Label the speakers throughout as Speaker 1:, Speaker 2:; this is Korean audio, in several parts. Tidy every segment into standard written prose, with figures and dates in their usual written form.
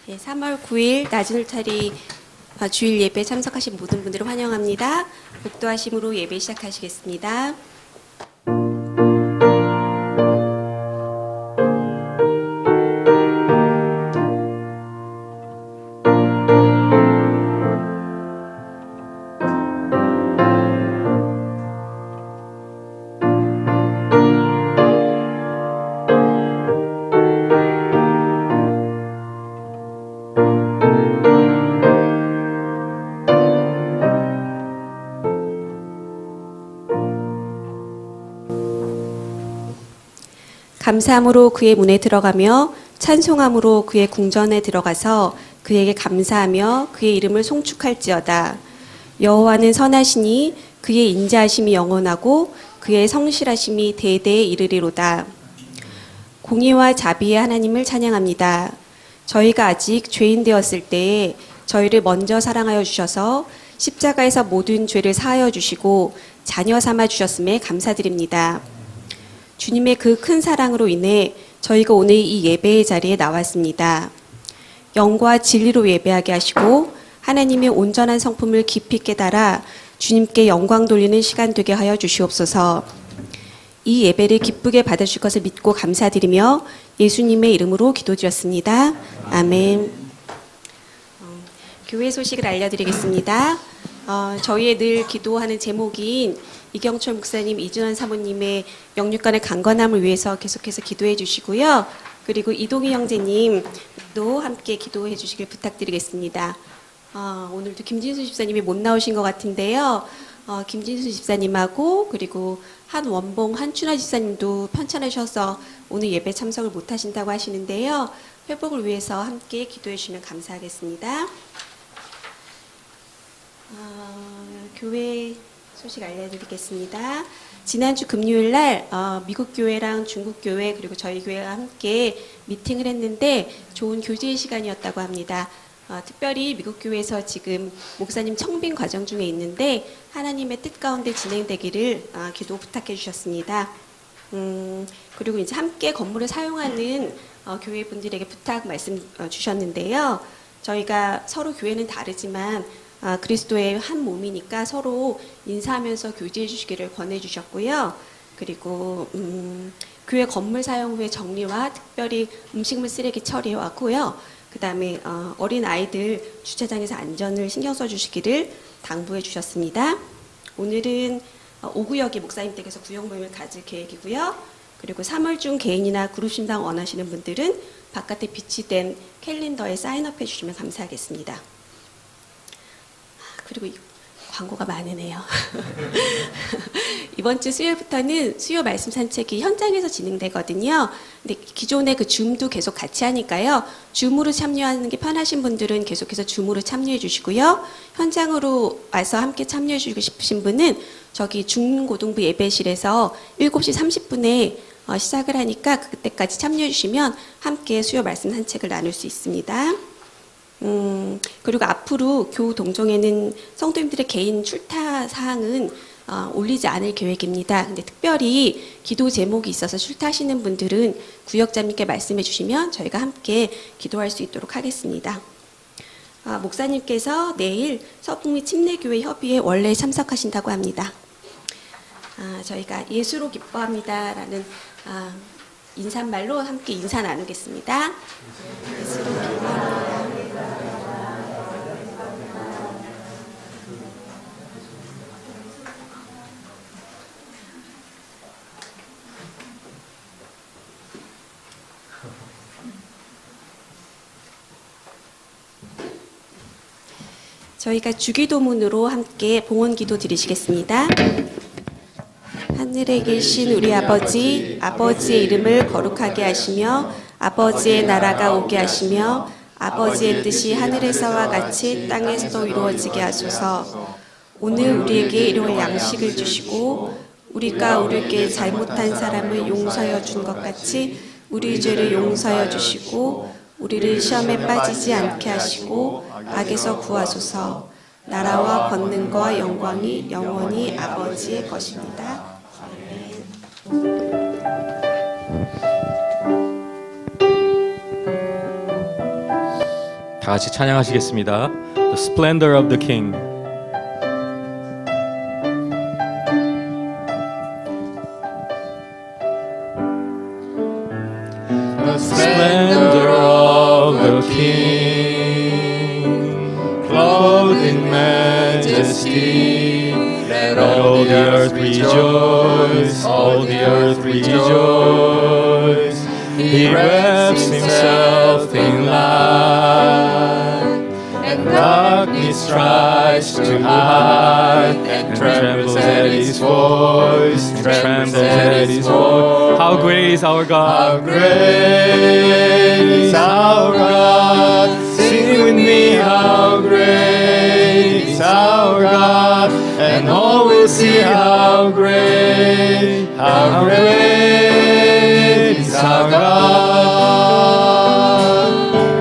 Speaker 1: 네, 3월 9일 낮은 울타리 주일 예배에 참석하신 모든 분들을 환영합니다. 목도하심으로 예배 시작하시겠습니다. 감사함으로 그의 문에 들어가며 찬송함으로 그의 궁전에 들어가서 그에게 감사하며 그의 이름을 송축할지어다. 여호와는 선하시니 그의 인자하심이 영원하고 그의 성실하심이 대대에 이르리로다. 공의와 자비의 하나님을 찬양합니다. 저희가 아직 죄인 되었을 때에 저희를 먼저 사랑하여 주셔서 십자가에서 모든 죄를 사하여 주시고 자녀 삼아 주셨음에 감사드립니다. 주님의 그 큰 사랑으로 인해 저희가 오늘 이 예배의 자리에 나왔습니다. 영과 진리로 예배하게 하시고 하나님의 온전한 성품을 깊이 깨달아 주님께 영광 돌리는 시간 되게 하여 주시옵소서. 이 예배를 기쁘게 받으실 것을 믿고 감사드리며 예수님의 이름으로 기도드렸습니다. 아멘. 교회 소식을 알려드리겠습니다. 저희의 늘 기도하는 제목인 이경철 목사님, 이준환 사모님의 영육간의 강건함을 위해서 계속해서 기도해 주시고요. 그리고 이동희 형제님도 함께 기도해 주시길 부탁드리겠습니다. 오늘도 김진수 집사님이 못 나오신 것 같은데요. 김진수 집사님하고 그리고 한원봉, 한춘하 집사님도 편찮으셔서 오늘 예배 참석을 못 하신다고 하시는데요. 회복을 위해서 함께 기도해 주시면 감사하겠습니다. 교회 소식 알려드리겠습니다. 지난주 금요일 날 미국 교회랑 중국 교회 그리고 저희 교회와 함께 미팅을 했는데 좋은 교제의 시간이었다고 합니다. 특별히 미국 교회에서 지금 목사님 청빙 과정 중에 있는데 하나님의 뜻 가운데 진행되기를 기도 부탁해 주셨습니다. 그리고 이제 함께 건물을 사용하는 교회 분들에게 부탁 말씀 주셨는데요. 저희가 서로 교회는 다르지만 그리스도의 한 몸이니까 서로 인사하면서 교제해 주시기를 권해 주셨고요. 그리고 교회 건물 사용 후의 정리와 특별히 음식물 쓰레기 처리하고요. 그 다음에 어린 아이들 주차장에서 안전을 신경 써 주시기를 당부해 주셨습니다. 오늘은 오구역의 목사님 댁에서 구역 모임을 가질 계획이고요. 그리고 3월 중 개인이나 그룹 신당 원하시는 분들은 바깥에 비치된 캘린더에 사인업해 주시면 감사하겠습니다. 그리고 광고가 많으네요. 이번 주 수요일부터는 수요 말씀 산책이 현장에서 진행되거든요. 근데 기존에 그 줌도 계속 같이 하니까요. 줌으로 참여하는 게 편하신 분들은 계속해서 줌으로 참여해 주시고요. 현장으로 와서 함께 참여해 주시고 싶으신 분은 저기 중고등부 예배실에서 7시 30분에 시작을 하니까 그때까지 참여해 주시면 함께 수요 말씀 산책을 나눌 수 있습니다. 그리고 앞으로 교우 동정회는 성도님들의 개인 출타 사항은 올리지 않을 계획입니다. 근데 특별히 기도 제목이 있어서 출타하시는 분들은 구역장님께 말씀해 주시면 저희가 함께 기도할 수 있도록 하겠습니다. 목사님께서 내일 서북미 침례교회 협의회 원래에 참석하신다고 합니다. 저희가 예수로 기뻐합니다라는 인사말로 함께 인사 나누겠습니다. 예수로 기뻐합니다. 저희가 주기도문으로 함께 봉헌기도 드리시겠습니다. 하늘에 계신 우리 아버지, 아버지의 이름을 거룩하게 하시며 아버지의 나라가 오게 하시며 아버지의 뜻이 하늘에서와 같이 땅에서도 이루어지게 하소서. 오늘 우리에게 일용할 양식을 주시고 우리가 우리에게 잘못한 사람을 용서하여 준 것 같이 우리 죄를 용서하여 주시고 우리를 시험에 빠지지 않게 하시고 악에서 구하소서. 나라와 권능과 영광이 영원히 아버지의 것입니다. 아멘.
Speaker 2: 다 같이 찬양하시겠습니다. The Splendor of the King.
Speaker 3: The splendor of the King, clothed in majesty, let all the earth rejoice, all the earth rejoice. He wraps himself in light, and darkness tries to hide, and trembles at his voice, and trembles at his voice.
Speaker 2: How great is our
Speaker 3: How
Speaker 2: God!
Speaker 3: great is our God? Sing with me, how great is our God? And all will see how great is our God.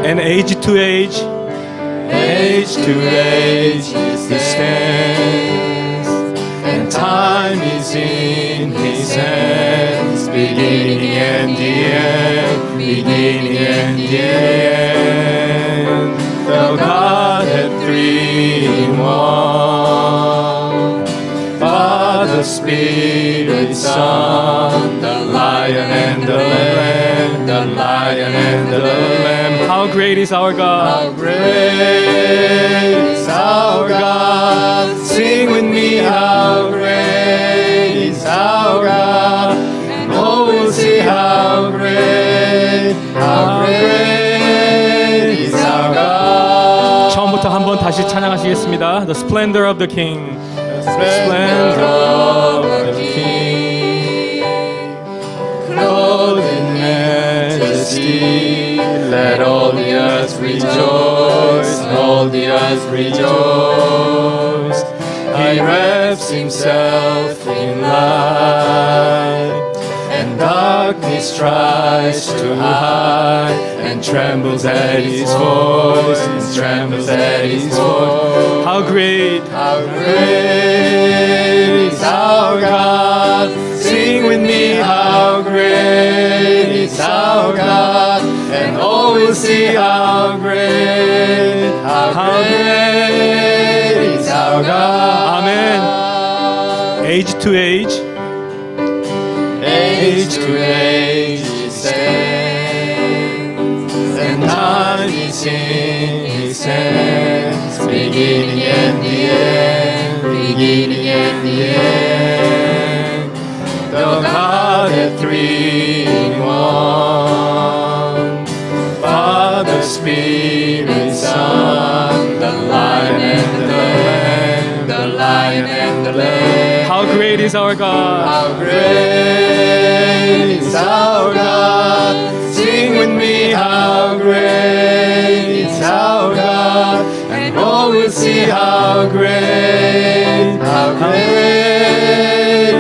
Speaker 2: And age to age,
Speaker 3: Age to age He stands, and time is in His hands, beginning and the end, beginning and the end. The Godhead three in one, Father, Spirit, Son, the Lion and the Lamb, the Lion and the Lamb.
Speaker 2: how great is our
Speaker 3: How
Speaker 2: God!
Speaker 3: great is our God? Sing with me, how great is our God? And all will see how great is our God.
Speaker 2: 처음부터 한번 다시 찬양하시겠습니다. The Splendor of the King.
Speaker 3: The splendor of the King, clothed in majesty, let all the earth rejoice, all the earth rejoice. He wraps himself in light, and darkness tries to hide, and trembles at his voice, and trembles at his voice.
Speaker 2: How great!
Speaker 3: How great is our God? Sing with me, how great is our God? And all will see how great is our God.
Speaker 2: Amen. Age to age,
Speaker 3: Age to age He stands, and time is in His hands, beginning and the end, beginning and the end. The Godhead three in one, Father, Spirit, Son, the Lion and the Lamb, the Lion and the Lamb.
Speaker 2: how great is our God!
Speaker 3: How great is our God? Sing with me, how great is our God? And all will see how great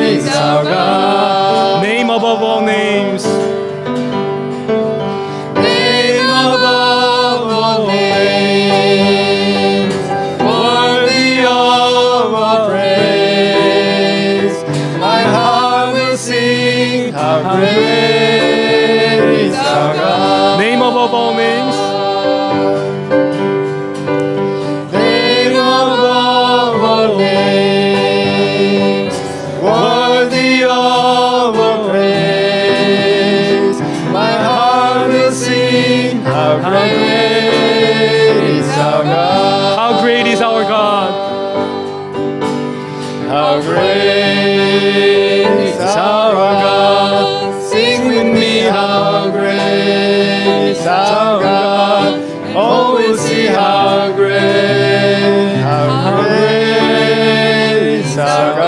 Speaker 3: is our God.
Speaker 2: Name above all names.
Speaker 3: Name above all names, worthy of our praise. My heart will sing, how great is our God.
Speaker 2: Name above all names.
Speaker 3: Name above all names, worthy of our praise. My heart will sing, how great is our God.
Speaker 2: How great is our God!
Speaker 3: How great is our God? Sing with me, how great is our God? Oh, we'll see how great is our God.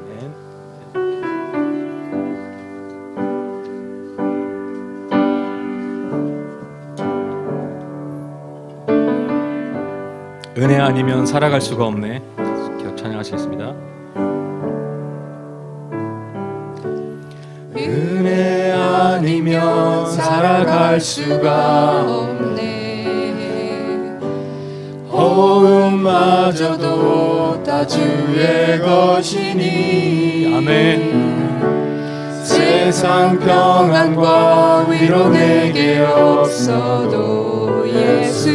Speaker 2: 아멘. 은혜 아니면 살아갈 수가 없네. 계속 찬양하시겠습니다.
Speaker 3: 은혜 아니면 살아갈 수가 없네. 호흡마저도 다 주의 것이니.
Speaker 2: 아멘.
Speaker 3: 세상 세상 평안과 위로 내게 없어도 예수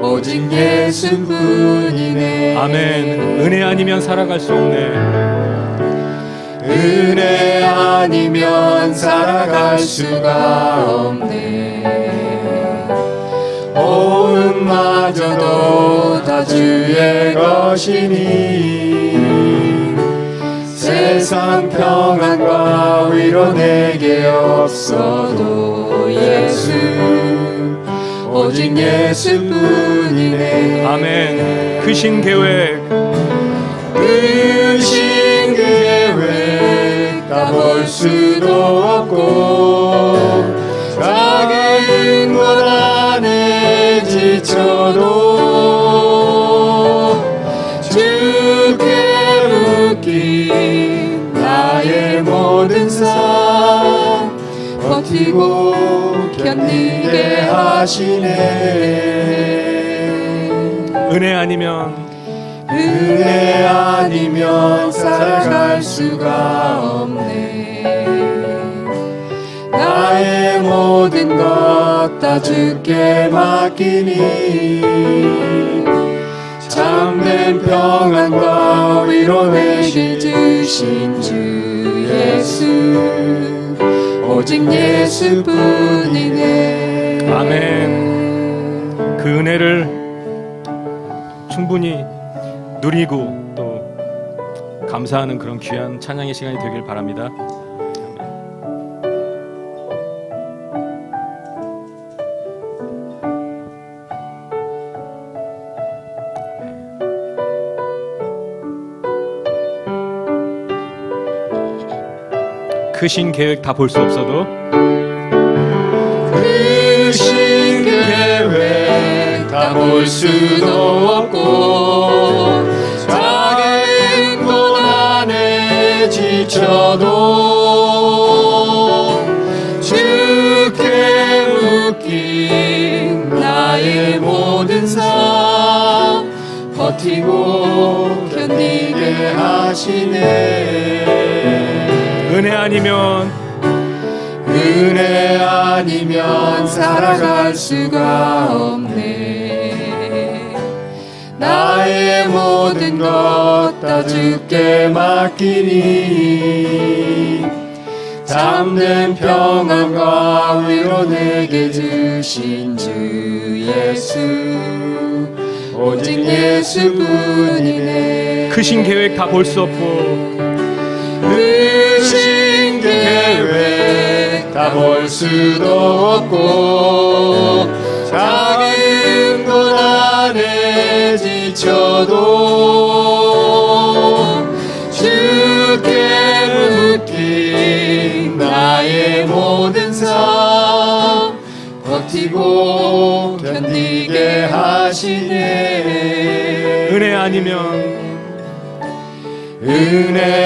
Speaker 3: 오직 예수뿐이네.
Speaker 2: 아멘. 은혜 아니면 살아갈 수 없네.
Speaker 3: 은혜 아니면 살아갈 수가 없네. 오음마저도 다 주의 것이니 세상 평안과 위로 내게 없어도 예수 오직 예수뿐이네.
Speaker 2: 아멘. 크신 계획,
Speaker 3: 크신 계획 다 볼 수도 없고 작은 것 안에 지쳐도 주께 묶인 나의 모든 삶 버티고 견디게 하시네.
Speaker 2: 은혜 아니면
Speaker 3: 은혜 아니면 살아갈 수가 없네. 나의 모든 것 다 주께 맡기니 참된 평안과 위로 내게 주신 주 예수 오직 예수뿐이네.
Speaker 2: 아멘. 그 은혜를 충분히 누리고 또 감사하는 그런 귀한 찬양의 시간이 되길 바랍니다. 크신 계획 다 볼 수 없어도
Speaker 3: 크신 계획 다 볼 수도 없고 작은 것 안에 지쳐도 주께 묶인 나의 모든 삶 버티고 견디게 하시네.
Speaker 2: 은혜
Speaker 3: 아니면 살아갈 수가 없네. 나의 모든 것 다 주께 맡기니 참된 평안과 위로 내게 주신 주 예수 오직 예수뿐이네.
Speaker 2: 크신 계획 다 볼 수 없고
Speaker 3: 크신 계획 다 볼 수도 없고 작은 것 안에 지쳐도 주께 묶인 나의 모든 삶 버티고 견디게 하시네.
Speaker 2: 은혜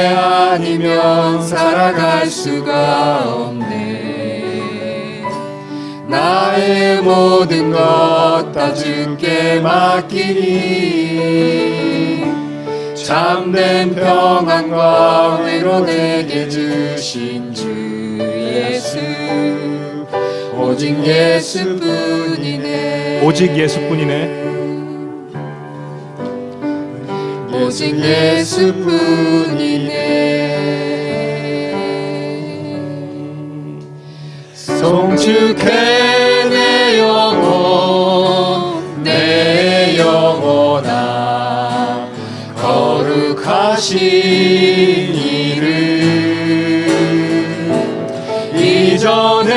Speaker 2: 아니면
Speaker 3: 살아갈 수가 없네. 나의 모든 것 다 주께 맡기니 참된 평안과 위로 내게 주신 주 예수 오직 예수뿐이네.
Speaker 2: 오직 예수뿐이네.
Speaker 3: 오직 예수뿐이네. 송축해 내 영혼 내 영혼아 거룩하신 이름 이전에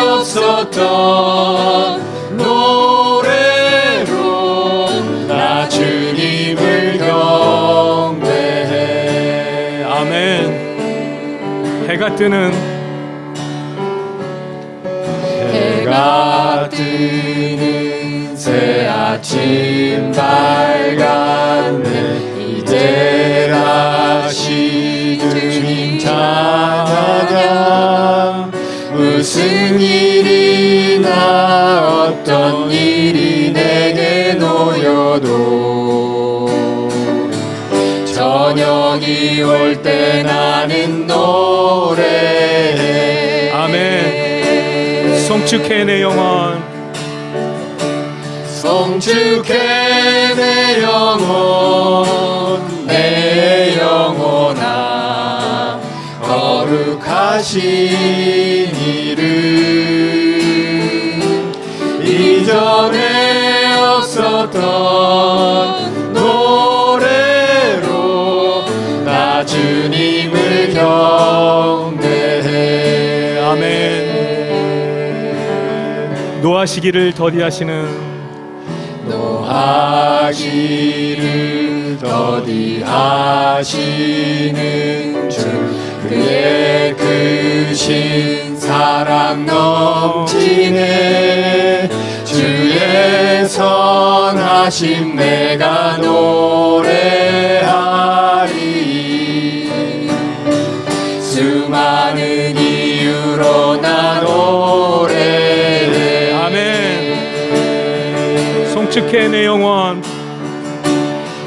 Speaker 3: 없었던 노래로 나 주님을 경배해.
Speaker 2: 아멘. 해가 뜨는
Speaker 3: 새 아침 밝았네. 이제 다시 주님 찬양하자. 무슨 일이나 어떤 일이 내게 놓여도 저녁이 올 때 나는 노래해.
Speaker 2: 아멘. 송축해 내 영혼,
Speaker 3: 송축해 내 영혼, 내 영혼아, 거룩하신 이름. 이전에 없었던 노래로 나 주님을 경배해.
Speaker 2: 아멘. 노하시기를 더디하시는
Speaker 3: 노하기를 더디하시는 주, 그의 크신 사랑 넘치네. 주의 선하심 내가 노래하리. 수많은 이유로 나 노래해.
Speaker 2: 아멘. 송축해 내 영혼,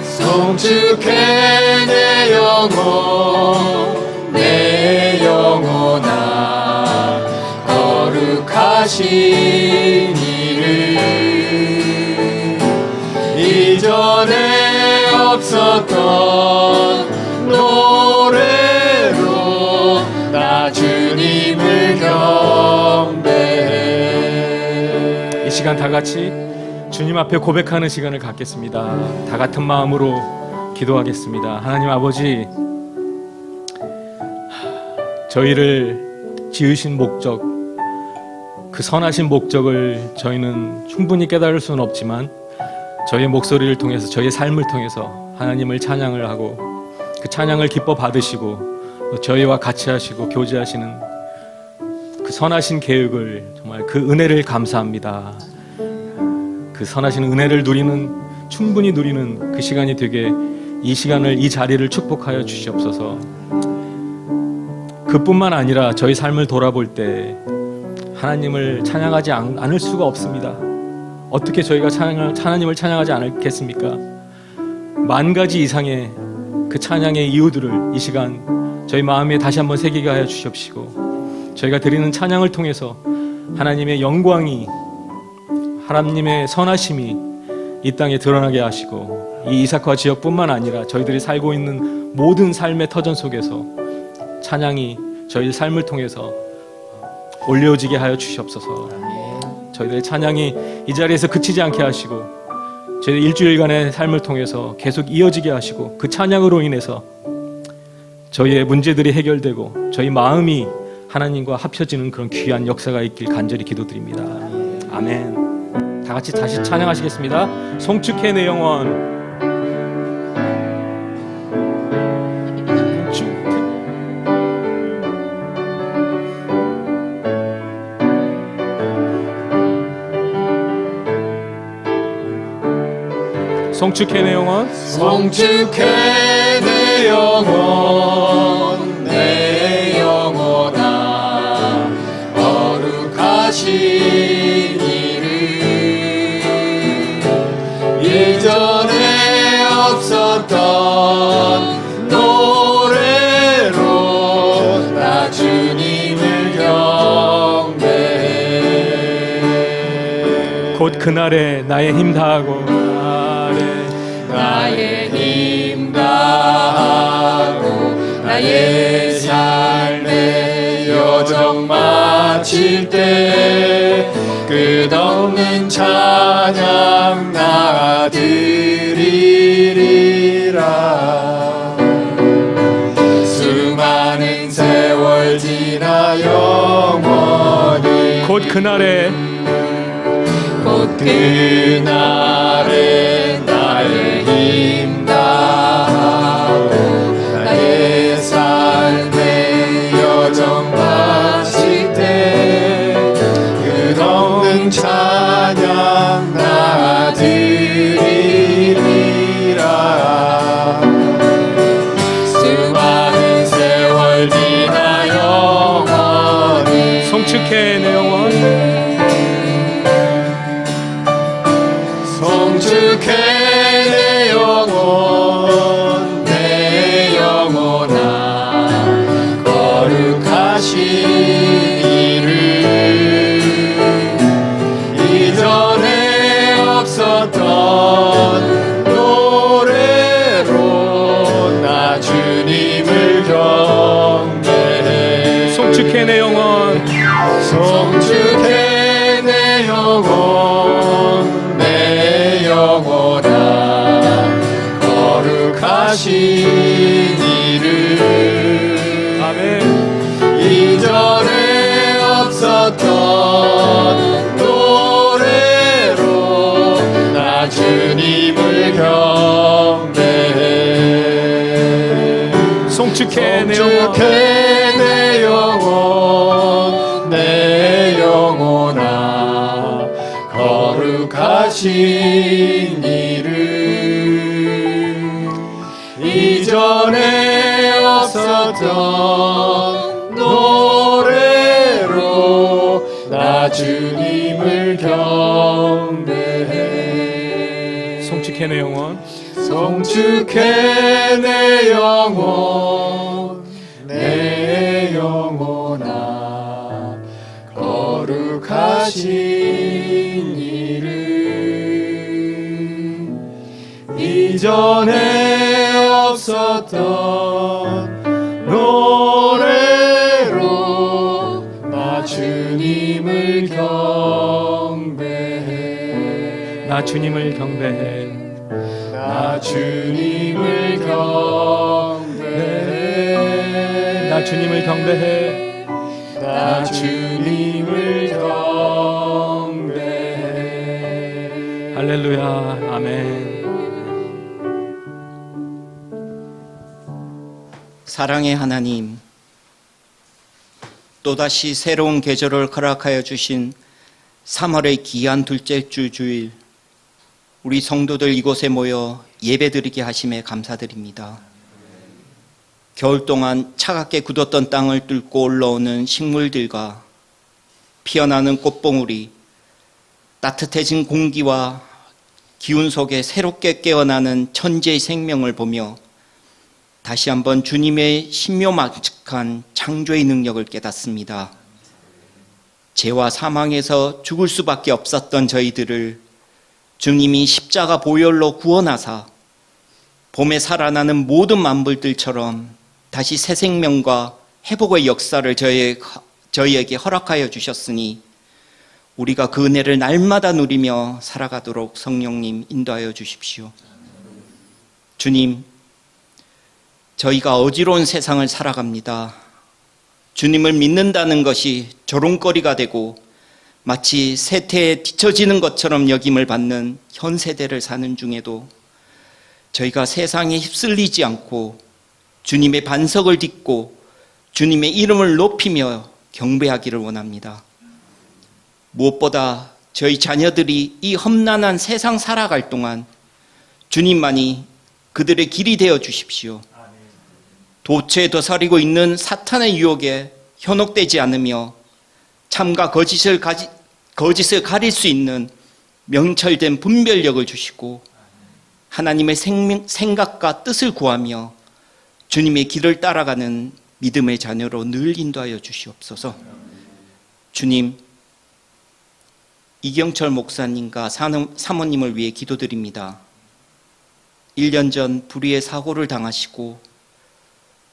Speaker 3: 송축해 내 영혼, 내 영혼아, 거룩하신 이름. 이전에 없었던 노래로 나 주님을 경배해.
Speaker 2: 이 시간 다 같이 주님 앞에 고백하는 시간을 갖겠습니다. 다 같은 마음으로 기도하겠습니다. 하나님 아버지, 저희를 지으신 목적, 그 선하신 목적을 저희는 충분히 깨달을 수는 없지만 저희의 목소리를 통해서, 저희의 삶을 통해서 하나님을 찬양을 하고 그 찬양을 기뻐 받으시고 또 저희와 같이 하시고 교제하시는 그 선하신 계획을, 정말 그 은혜를 감사합니다. 그 선하신 은혜를 충분히 누리는 그 시간이 되게, 이 시간을, 이 자리를 축복하여 주시옵소서. 그뿐만 아니라 저희 삶을 돌아볼 때 하나님을 찬양하지 않을 수가 없습니다. 어떻게 저희가 하나님을 찬양하지 않겠습니까? 만 가지 이상의 그 찬양의 이유들을 이 시간 저희 마음에 다시 한번 새기게 하여 주시옵시고, 저희가 드리는 찬양을 통해서 하나님의 영광이, 하나님의 선하심이 이 땅에 드러나게 하시고, 이 이사카 지역뿐만 아니라 저희들이 살고 있는 모든 삶의 터전 속에서 찬양이 저희 삶을 통해서 올려지게 하여 주시옵소서. 저희들의 찬양이 이 자리에서 그치지 않게 하시고, 저희 일주일간의 삶을 통해서 계속 이어지게 하시고, 그 찬양으로 인해서 저희의 문제들이 해결되고 저희 마음이 하나님과 합쳐지는 그런 귀한 역사가 있길 간절히 기도드립니다. 아멘. 다 같이 다시 찬양하시겠습니다. 송축해 내 영혼, 송축해 내 영혼,
Speaker 3: 송축해 내 영혼, 내 영혼아, 거룩하신 이름. 이전에 없었던 노래로 나 주님을 경배해.
Speaker 2: 곧 그날에 나의 힘 다하고
Speaker 3: 나의 힘 다하고 나의 삶의 여정 마칠 때 끝없는 찬양 나 드리리라. 수많은 세월 지나 영원히
Speaker 2: 곧 그날에
Speaker 3: 나의 힘 다하고 나의 삶의 여정 마칠 때 끝없는 찬양 나 드리리라. 수많은 세월 지나 영원히
Speaker 2: 송축해 내 영혼,
Speaker 3: 송축해 내 영혼, 거룩하신 이름
Speaker 2: 아멘.
Speaker 3: 이전에 없었던 노래로 나 주님을 경배해
Speaker 2: 송축해 내 영혼.
Speaker 3: 송축해 내 영혼 내 영혼아 거룩하신 이름 이전에 없었던 노래로 나 주님을 경배해
Speaker 2: 송축해 내 영혼.
Speaker 3: 송축해 내 영혼 내 영혼아 거룩하신 이름 이전에 없었던 노래로 나 주님을 경배해
Speaker 2: 나 주님을 경배해.
Speaker 3: 나 주님을 경배해
Speaker 2: 나 주님을 경배해.
Speaker 3: 나 주님을 경배해
Speaker 2: 할렐루야. 아멘.
Speaker 4: 사랑의 하나님, 또다시 새로운 계절을 허락하여 주신 3월의 귀한 둘째 주 주일, 우리 성도들 이곳에 모여 예배드리게 하심에 감사드립니다. 겨울 동안 차갑게 굳었던 땅을 뚫고 올라오는 식물들과 피어나는 꽃봉우리, 따뜻해진 공기와 기운 속에 새롭게 깨어나는 천지의 생명을 보며 다시 한번 주님의 신묘막측한 창조의 능력을 깨닫습니다. 죄와 사망에서 죽을 수밖에 없었던 저희들을 주님이 십자가 보혈로 구원하사 봄에 살아나는 모든 만물들처럼 다시 새 생명과 회복의 역사를 저희에게 허락하여 주셨으니 우리가 그 은혜를 날마다 누리며 살아가도록 성령님 인도하여 주십시오. 주님, 저희가 어지러운 세상을 살아갑니다. 주님을 믿는다는 것이 조롱거리가 되고 마치 세태에 뒤처지는 것처럼 여김을 받는 현 세대를 사는 중에도 저희가 세상에 휩쓸리지 않고 주님의 반석을 딛고 주님의 이름을 높이며 경배하기를 원합니다. 무엇보다 저희 자녀들이 이 험난한 세상 살아갈 동안 주님만이 그들의 길이 되어 주십시오. 도처에 도사리고 있는 사탄의 유혹에 현혹되지 않으며 참과 거짓을 가릴 수 있는 명철된 분별력을 주시고 하나님의 생각과 뜻을 구하며 주님의 길을 따라가는 믿음의 자녀로 늘 인도하여 주시옵소서. 주님, 이경철 목사님과 사모님을 위해 기도드립니다. 1년 전 불의의 사고를 당하시고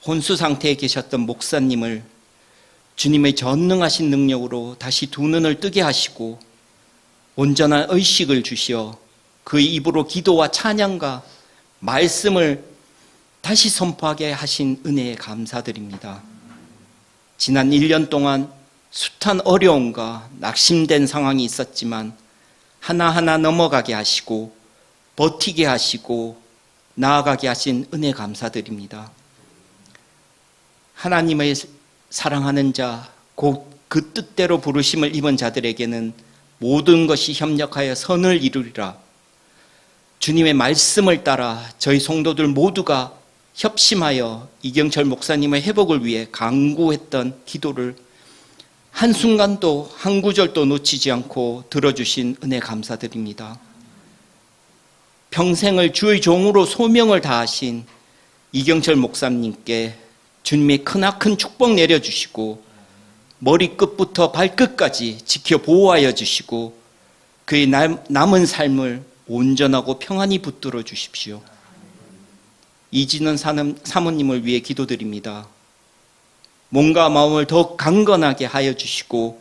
Speaker 4: 혼수 상태에 계셨던 목사님을 주님의 전능하신 능력으로 다시 두 눈을 뜨게 하시고 온전한 의식을 주시어 그의 입으로 기도와 찬양과 말씀을 다시 선포하게 하신 은혜에 감사드립니다. 지난 1년 동안 숱한 어려움과 낙심된 상황이 있었지만 하나하나 넘어가게 하시고 버티게 하시고 나아가게 하신 은혜 감사드립니다. 하나님의 사랑하는 자, 곧 그 뜻대로 부르심을 입은 자들에게는 모든 것이 협력하여 선을 이루리라. 주님의 말씀을 따라 저희 성도들 모두가 협심하여 이경철 목사님의 회복을 위해 간구했던 기도를 한순간도 한 구절도 놓치지 않고 들어주신 은혜 감사드립니다. 평생을 주의 종으로 소명을 다하신 이경철 목사님께 주님의 크나큰 축복 내려주시고 머리끝부터 발끝까지 지켜 보호하여 주시고 그의 남은 삶을 온전하고 평안히 붙들어 주십시오. 이진원 사모님을 위해 기도드립니다. 몸과 마음을 더욱 강건하게 하여 주시고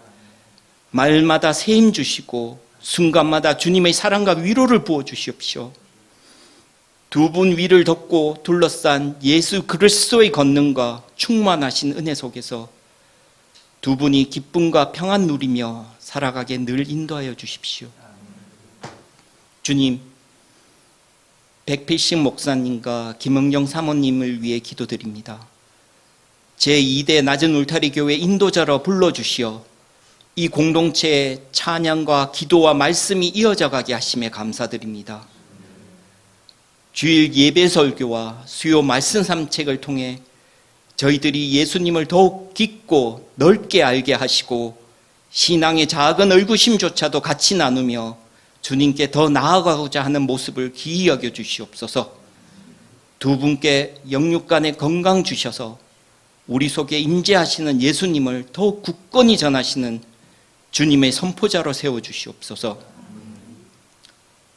Speaker 4: 말마다 세임 주시고 순간마다 주님의 사랑과 위로를 부어 주시옵시오. 두 분 위를 덮고 둘러싼 예수 그리스도의 권능과 충만하신 은혜 속에서 두 분이 기쁨과 평안 누리며 살아가게 늘 인도하여 주십시오. 주님, 백필식 목사님과 김은경 사모님을 위해 기도드립니다. 제2대 낮은 울타리 교회 인도자로 불러주시어 이 공동체의 찬양과 기도와 말씀이 이어져 가게 하심에 감사드립니다. 주일 예배 설교와 수요 말씀 삼책을 통해 저희들이 예수님을 더욱 깊고 넓게 알게 하시고 신앙의 작은 의구심조차도 같이 나누며 주님께 더 나아가고자 하는 모습을 기이 여겨 주시옵소서. 두 분께 영육간의 건강 주셔서 우리 속에 임재하시는 예수님을 더욱 굳건히 전하시는 주님의 선포자로 세워주시옵소서.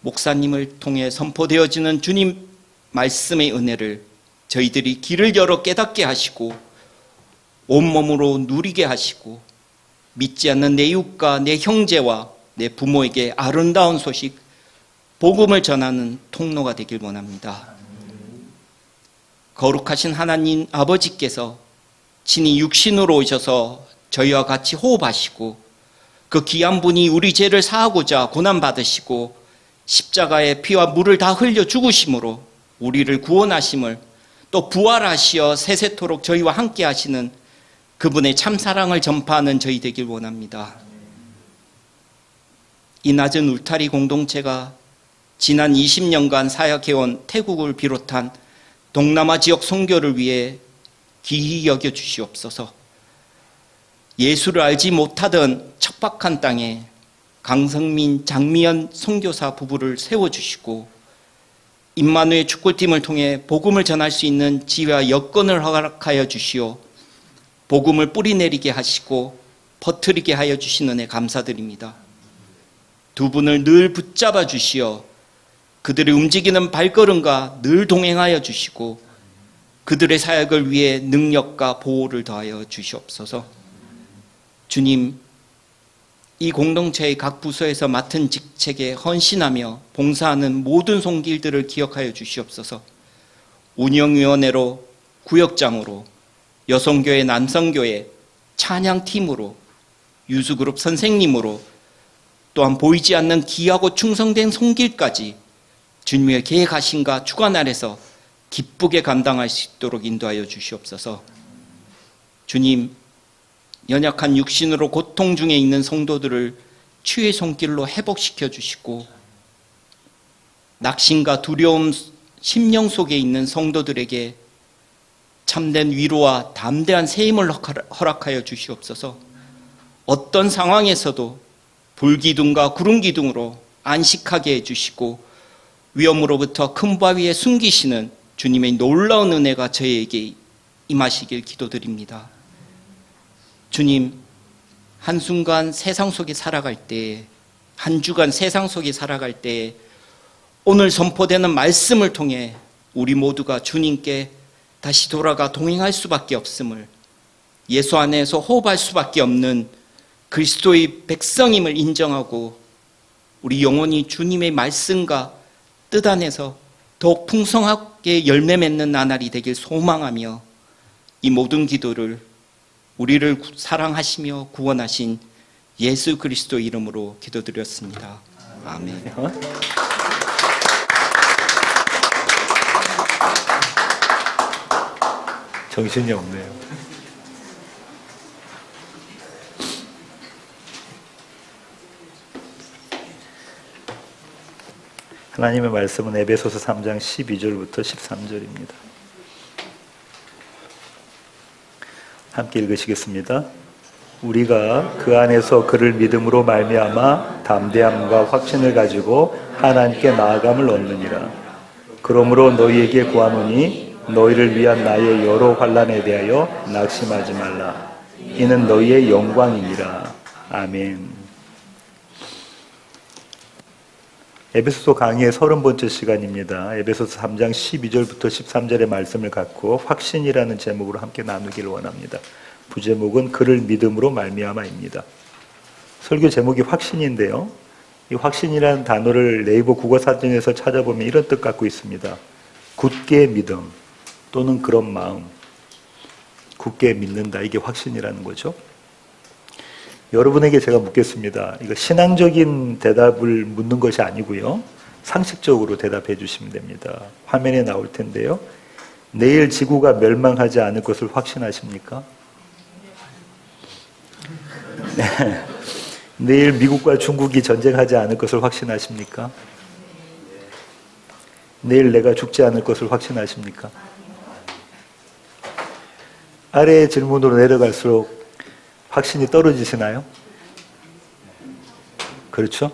Speaker 4: 목사님을 통해 선포되어지는 주님 말씀의 은혜를 저희들이 길을 열어 깨닫게 하시고 온몸으로 누리게 하시고 믿지 않는 내 이웃과 내 형제와 내 부모에게 아름다운 소식, 복음을 전하는 통로가 되길 원합니다. 거룩하신 하나님 아버지께서 친히 육신으로 오셔서 저희와 같이 호흡하시고 그 귀한 분이 우리 죄를 사하고자 고난받으시고 십자가에 피와 물을 다 흘려 죽으심으로 우리를 구원하심을 또 부활하시어 세세토록 저희와 함께 하시는 그분의 참사랑을 전파하는 저희 되길 원합니다. 이 낮은 울타리 공동체가 지난 20년간 사역해온 태국을 비롯한 동남아 지역 선교를 위해 기히 여겨 주시옵소서. 예수를 알지 못하던 척박한 땅에 강성민, 장미연 선교사 부부를 세워주시고 임마누엘 축구팀을 통해 복음을 전할 수 있는 지혜와 여건을 허락하여 주시오 복음을 뿌리내리게 하시고 퍼뜨리게 하여 주신 은혜 감사드립니다. 두 분을 늘 붙잡아 주시어 그들의 움직이는 발걸음과 늘 동행하여 주시고 그들의 사역을 위해 능력과 보호를 더하여 주시옵소서. 주님, 이 공동체의 각 부서에서 맡은 직책에 헌신하며 봉사하는 모든 손길들을 기억하여 주시옵소서. 운영위원회로, 구역장으로, 여성교회, 남성교회, 찬양팀으로, 유수그룹 선생님으로 또한 보이지 않는 귀하고 충성된 손길까지 주님의 계획하심과 주관 아래서 기쁘게 감당할 수 있도록 인도하여 주시옵소서. 주님, 연약한 육신으로 고통 중에 있는 성도들을 치유의 손길로 회복시켜 주시고 낙심과 두려움, 심령 속에 있는 성도들에게 참된 위로와 담대한 세임을 허락하여 주시옵소서. 어떤 상황에서도 불기둥과 구름기둥으로 안식하게 해주시고 위험으로부터 큰 바위에 숨기시는 주님의 놀라운 은혜가 저희에게 임하시길 기도드립니다. 주님, 한순간 세상 속에 살아갈 때, 한 주간 세상 속에 살아갈 때 오늘 선포되는 말씀을 통해 우리 모두가 주님께 다시 돌아가 동행할 수밖에 없음을, 예수 안에서 호흡할 수밖에 없는 그리스도의 백성임을 인정하고 우리 영혼이 주님의 말씀과 뜻 안에서 더욱 풍성하게 열매 맺는 나날이 되길 소망하며 이 모든 기도를 우리를 사랑하시며 구원하신 예수 그리스도 이름으로 기도드렸습니다. 아멘.
Speaker 3: 정신이 없네요. 하나님의 말씀은 에베소서 3장 12절부터 13절입니다. 함께 읽으시겠습니다. 우리가 그 안에서 그를 믿음으로 말미암아 담대함과 확신을 가지고 하나님께 나아감을 얻느니라. 그러므로 너희에게 구하노니 너희를 위한 나의 여러 환난에 대하여 낙심하지 말라. 이는 너희의 영광이니라. 아멘. 에베소서 강의의 30번째 시간입니다. 에베소서 3장 12절부터 13절의 말씀을 갖고 확신이라는 제목으로 함께 나누기를 원합니다. 부제목은 그를 믿음으로 말미암아입니다. 설교 제목이 확신인데요. 이 확신이라는 단어를 네이버 국어사전에서 찾아보면 이런 뜻 갖고 있습니다. 굳게 믿음 또는 그런 마음, 굳게 믿는다. 이게 확신이라는 거죠. 여러분에게 제가 묻겠습니다. 이거 신앙적인 대답을 묻는 것이 아니고요. 상식적으로 대답해 주시면 됩니다. 화면에 나올 텐데요. 내일 지구가 멸망하지 않을 것을 확신하십니까? 네. 내일 미국과 중국이 전쟁하지 않을 것을 확신하십니까? 내일 내가 죽지 않을 것을 확신하십니까? 아래의 질문으로 내려갈수록 확신이 떨어지시나요? 그렇죠?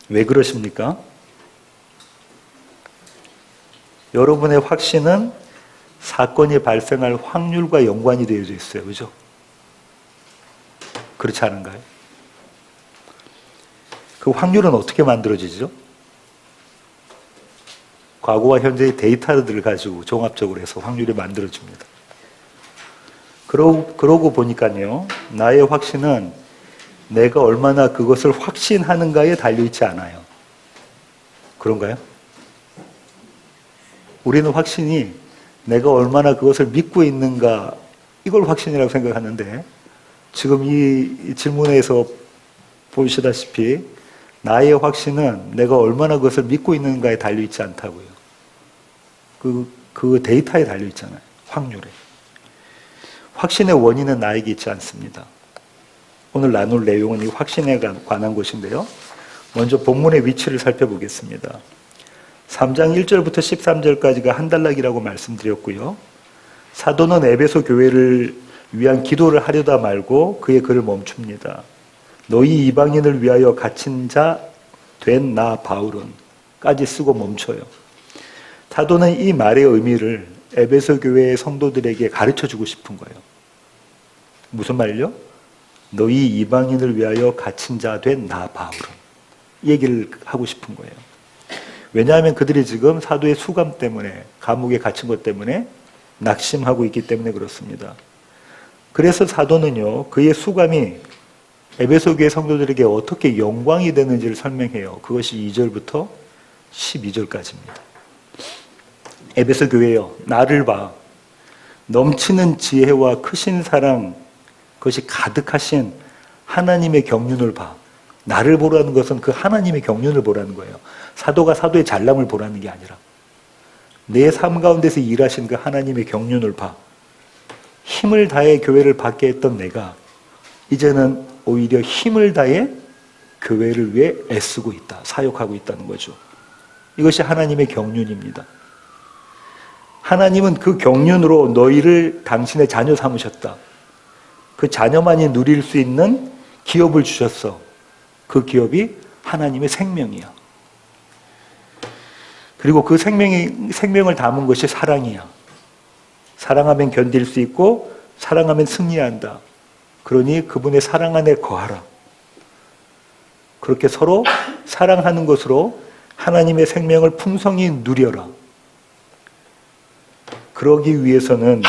Speaker 3: 왜 그러십니까? 여러분의 확신은 사건이 발생할 확률과 연관이 되어져 있어요. 그죠? 그렇지 않은가요? 그 확률은 어떻게 만들어지죠? 과거와 현재의 데이터들을 가지고 종합적으로 해서 확률이 만들어집니다. 그러고 보니까요, 나의 확신은 내가 얼마나 그것을 확신하는가에 달려있지 않아요. 그런가요? 우리는 확신이 내가 얼마나 그것을 믿고 있는가, 이걸 확신이라고 생각하는데, 지금 이 질문에서 보시다시피, 나의 확신은 내가 얼마나 그것을 믿고 있는가에 달려있지 않다고요. 그 데이터에 달려있잖아요. 확률에. 확신의 원인은 나에게 있지 않습니다. 오늘 나눌 내용은 이 확신에 관한 것인데요. 먼저 본문의 위치를 살펴보겠습니다. 3장 1절부터 13절까지가 한 단락이라고 말씀드렸고요. 사도는 에베소 교회를 위한 기도를 하려다 말고 그의 글을 멈춥니다. 너희 이방인을 위하여 갇힌 자 된 나 바울은 까지 쓰고 멈춰요. 사도는 이 말의 의미를 에베소 교회의 성도들에게 가르쳐주고 싶은 거예요. 무슨 말이요? 너희 이방인을 위하여 갇힌 자 된 나 바울은, 이 얘기를 하고 싶은 거예요. 왜냐하면 그들이 지금 사도의 수감 때문에, 감옥에 갇힌 것 때문에 낙심하고 있기 때문에 그렇습니다. 그래서 사도는요, 그의 수감이 에베소 교회 성도들에게 어떻게 영광이 되는지를 설명해요. 그것이 2절부터 12절까지입니다. 에베소 교회여, 나를 봐. 넘치는 지혜와 크신 사랑, 그것이 가득하신 하나님의 경륜을 봐. 나를 보라는 것은 그 하나님의 경륜을 보라는 거예요. 사도가 사도의 잘남을 보라는 게 아니라 내 삶 가운데서 일하신 그 하나님의 경륜을 봐. 힘을 다해 교회를 받게 했던 내가 이제는 오히려 힘을 다해 교회를 위해 애쓰고 있다. 사역하고 있다는 거죠. 이것이 하나님의 경륜입니다. 하나님은 그 경륜으로 너희를 당신의 자녀 삼으셨다. 그 자녀만이 누릴 수 있는 기업을 주셨어. 그 기업이 하나님의 생명이야. 그리고 그 생명을 담은 것이 사랑이야. 사랑하면 견딜 수 있고 사랑하면 승리한다. 그러니 그분의 사랑 안에 거하라. 그렇게 서로 사랑하는 것으로 하나님의 생명을 풍성히 누려라. 그러기 위해서는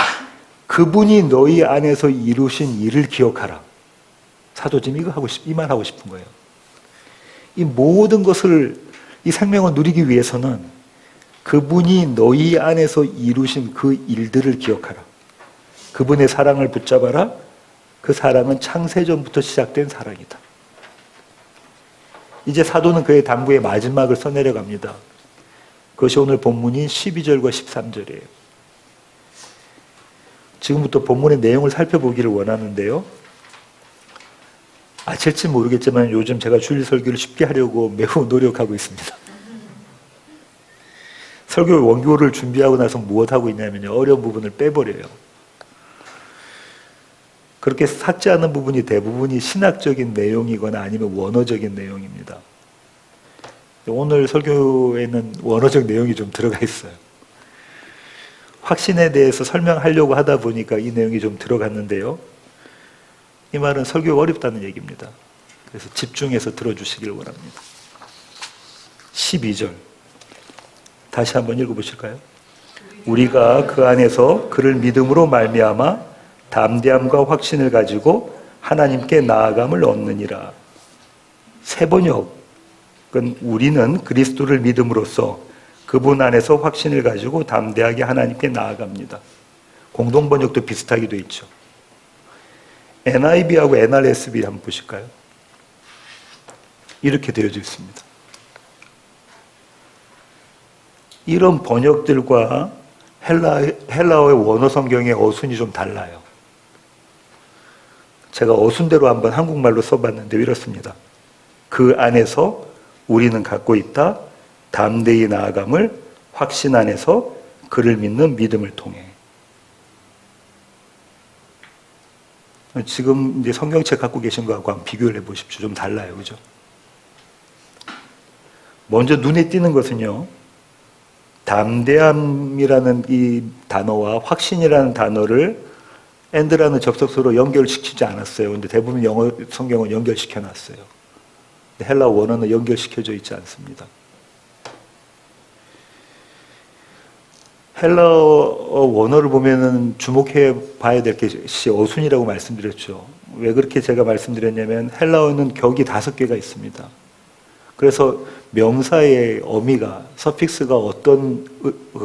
Speaker 3: 그분이 너희 안에서 이루신 일을 기억하라. 사도 지금 이 말 하고 싶은 거예요. 이 모든 것을, 이 생명을 누리기 위해서는 그분이 너희 안에서 이루신 그 일들을 기억하라. 그분의 사랑을 붙잡아라. 그 사랑은 창세전부터 시작된 사랑이다. 이제 사도는 그의 당부의 마지막을 써내려갑니다. 그것이 오늘 본문인 12절과 13절이에요. 지금부터 본문의 내용을 살펴보기를 원하는데요. 아실지 모르겠지만 요즘 제가 주일 설교를 쉽게 하려고 매우 노력하고 있습니다. 설교 원고를 준비하고 나서 무엇하고 있냐면요. 어려운 부분을 빼버려요. 그렇게 삭제하는 부분이 대부분이 신학적인 내용이거나 아니면 원어적인 내용입니다. 오늘 설교에는 원어적 내용이 좀 들어가 있어요. 확신에 대해서 설명하려고 하다 보니까 이 내용이 좀 들어갔는데요. 이 말은 설교가 어렵다는 얘기입니다. 그래서 집중해서 들어주시길 원합니다. 12절 다시 한번 읽어보실까요? 우리가 그 안에서 그를 믿음으로 말미암아 담대함과 확신을 가지고 하나님께 나아감을 얻느니라. 새 번역은 우리는 그리스도를 믿음으로써
Speaker 5: 그분 안에서 확신을 가지고 담대하게 하나님께 나아갑니다. 공동 번역도 비슷하게 돼 있죠. NIV하고 NRSV 한번 보실까요? 이렇게 되어져 있습니다. 이런 번역들과 헬라어의 원어 성경의 어순이 좀 달라요. 제가 어순대로 한번 한국말로 써봤는데 이렇습니다. 그 안에서 우리는 갖고 있다. 담대히 나아감을 확신 안에서 그를 믿는 믿음을 통해. 지금 이제 성경책 갖고 계신 거하고 한번 비교를 해보십시오. 좀 달라요. 그죠? 먼저 눈에 띄는 것은요. 담대함이라는 이 단어와 확신이라는 단어를 and라는 접속사로 연결시키지 않았어요. 근데 대부분 영어 성경은 연결시켜 놨어요. 헬라 원어는 연결시켜져 있지 않습니다. 헬라어 원어를 보면은 주목해 봐야 될 것이 어순이라고 말씀드렸죠. 왜 그렇게 제가 말씀드렸냐면 헬라어는 격이 5개가 있습니다. 그래서 명사의 어미가 서픽스가 어떤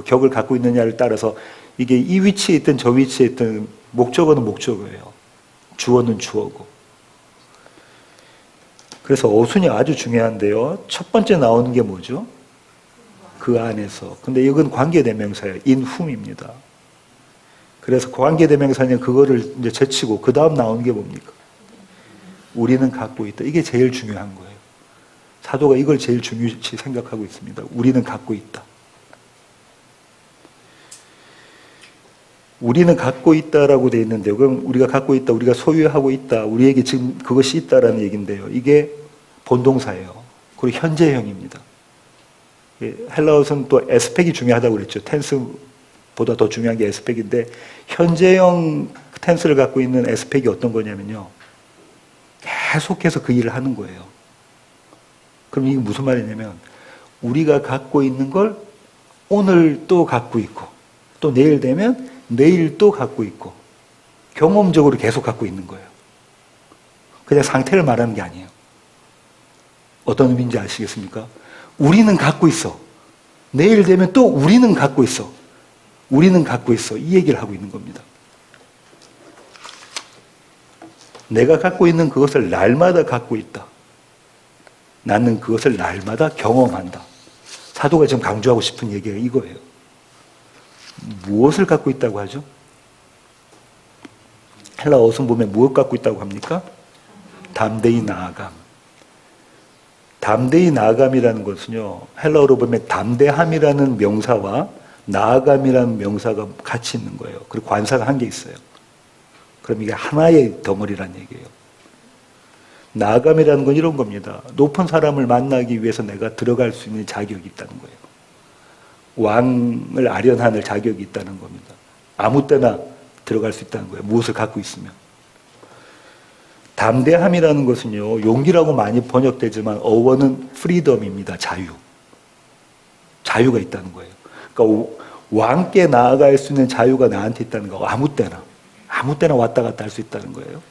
Speaker 5: 격을 갖고 있느냐를 따라서 이게 이 위치에 있든 저 위치에 있든 목적어는 목적어예요. 주어는 주어고. 그래서 어순이 아주 중요한데요. 첫 번째 나오는 게 뭐죠? 그 안에서. 근데 이건 관계대명사예요. in whom입니다. 그래서 관계대명사는 그거를 이제 제치고 그 다음 나오는 게 뭡니까? 우리는 갖고 있다. 이게 제일 중요한 거예요. 사도가 이걸 제일 중요시 생각하고 있습니다. 우리는 갖고 있다. 우리는 갖고 있다라고 되어 있는데요. 그럼 우리가 갖고 있다, 우리가 소유하고 있다, 우리에게 지금 그것이 있다라는 얘기인데요. 이게 본동사예요. 그리고 현재형입니다. 헬라어는 또 에스펙이 중요하다고 그랬죠. 텐스보다 더 중요한 게 에스펙인데 현재형 텐스를 갖고 있는 에스펙이 어떤 거냐면요. 계속해서 그 일을 하는 거예요. 그럼 이게 무슨 말이냐면 우리가 갖고 있는 걸 오늘 또 갖고 있고 또 내일 되면 내일 또 갖고 있고 경험적으로 계속 갖고 있는 거예요. 그냥 상태를 말하는 게 아니에요. 어떤 의미인지 아시겠습니까? 우리는 갖고 있어. 내일 되면 또 우리는 갖고 있어. 우리는 갖고 있어. 이 얘기를 하고 있는 겁니다. 내가 갖고 있는 그것을 날마다 갖고 있다. 나는 그것을 날마다 경험한다. 사도가 지금 강조하고 싶은 얘기가 이거예요. 무엇을 갖고 있다고 하죠? 헬라 어순 보면 무엇 갖고 있다고 합니까? 담대히 나아감. 담대히 나아감이라는 것은요, 헬라어로 보면 담대함이라는 명사와 나아감이라는 명사가 같이 있는 거예요. 그리고 관사가 한 개 있어요. 그럼 이게 하나의 덩어리란 얘기예요. 나아감이라는 건 이런 겁니다. 높은 사람을 만나기 위해서 내가 들어갈 수 있는 자격이 있다는 거예요. 왕을 아련할 자격이 있다는 겁니다. 아무 때나 들어갈 수 있다는 거예요. 무엇을 갖고 있으면. 담대함이라는 것은요, 용기라고 많이 번역되지만 어원은 프리덤입니다. 자유. 자유가 있다는 거예요. 그러니까 왕께 나아갈 수 있는 자유가 나한테 있다는 거. 아무 때나 왔다 갔다 할 수 있다는 거예요.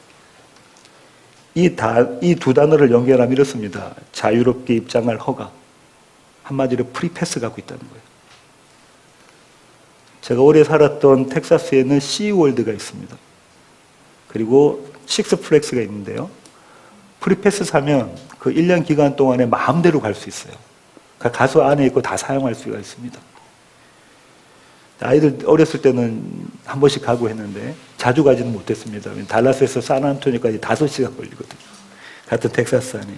Speaker 5: 이 두 단어를 연결하면 이렇습니다. 자유롭게 입장할 허가. 한마디로 프리패스 갖고 있다는 거예요. 제가 오래 살았던 텍사스에는 시월드가 있습니다. 그리고 식스플렉스가 있는데요. 프리패스 사면 그 1년 기간 동안에 마음대로 갈 수 있어요. 그러니까 가서 안에 있고 다 사용할 수가 있습니다. 아이들 어렸을 때는 한 번씩 가고 했는데 자주 가지는 못했습니다. 달라스에서 산안토니오까지 5시간 걸리거든요. 같은 텍사스 안에.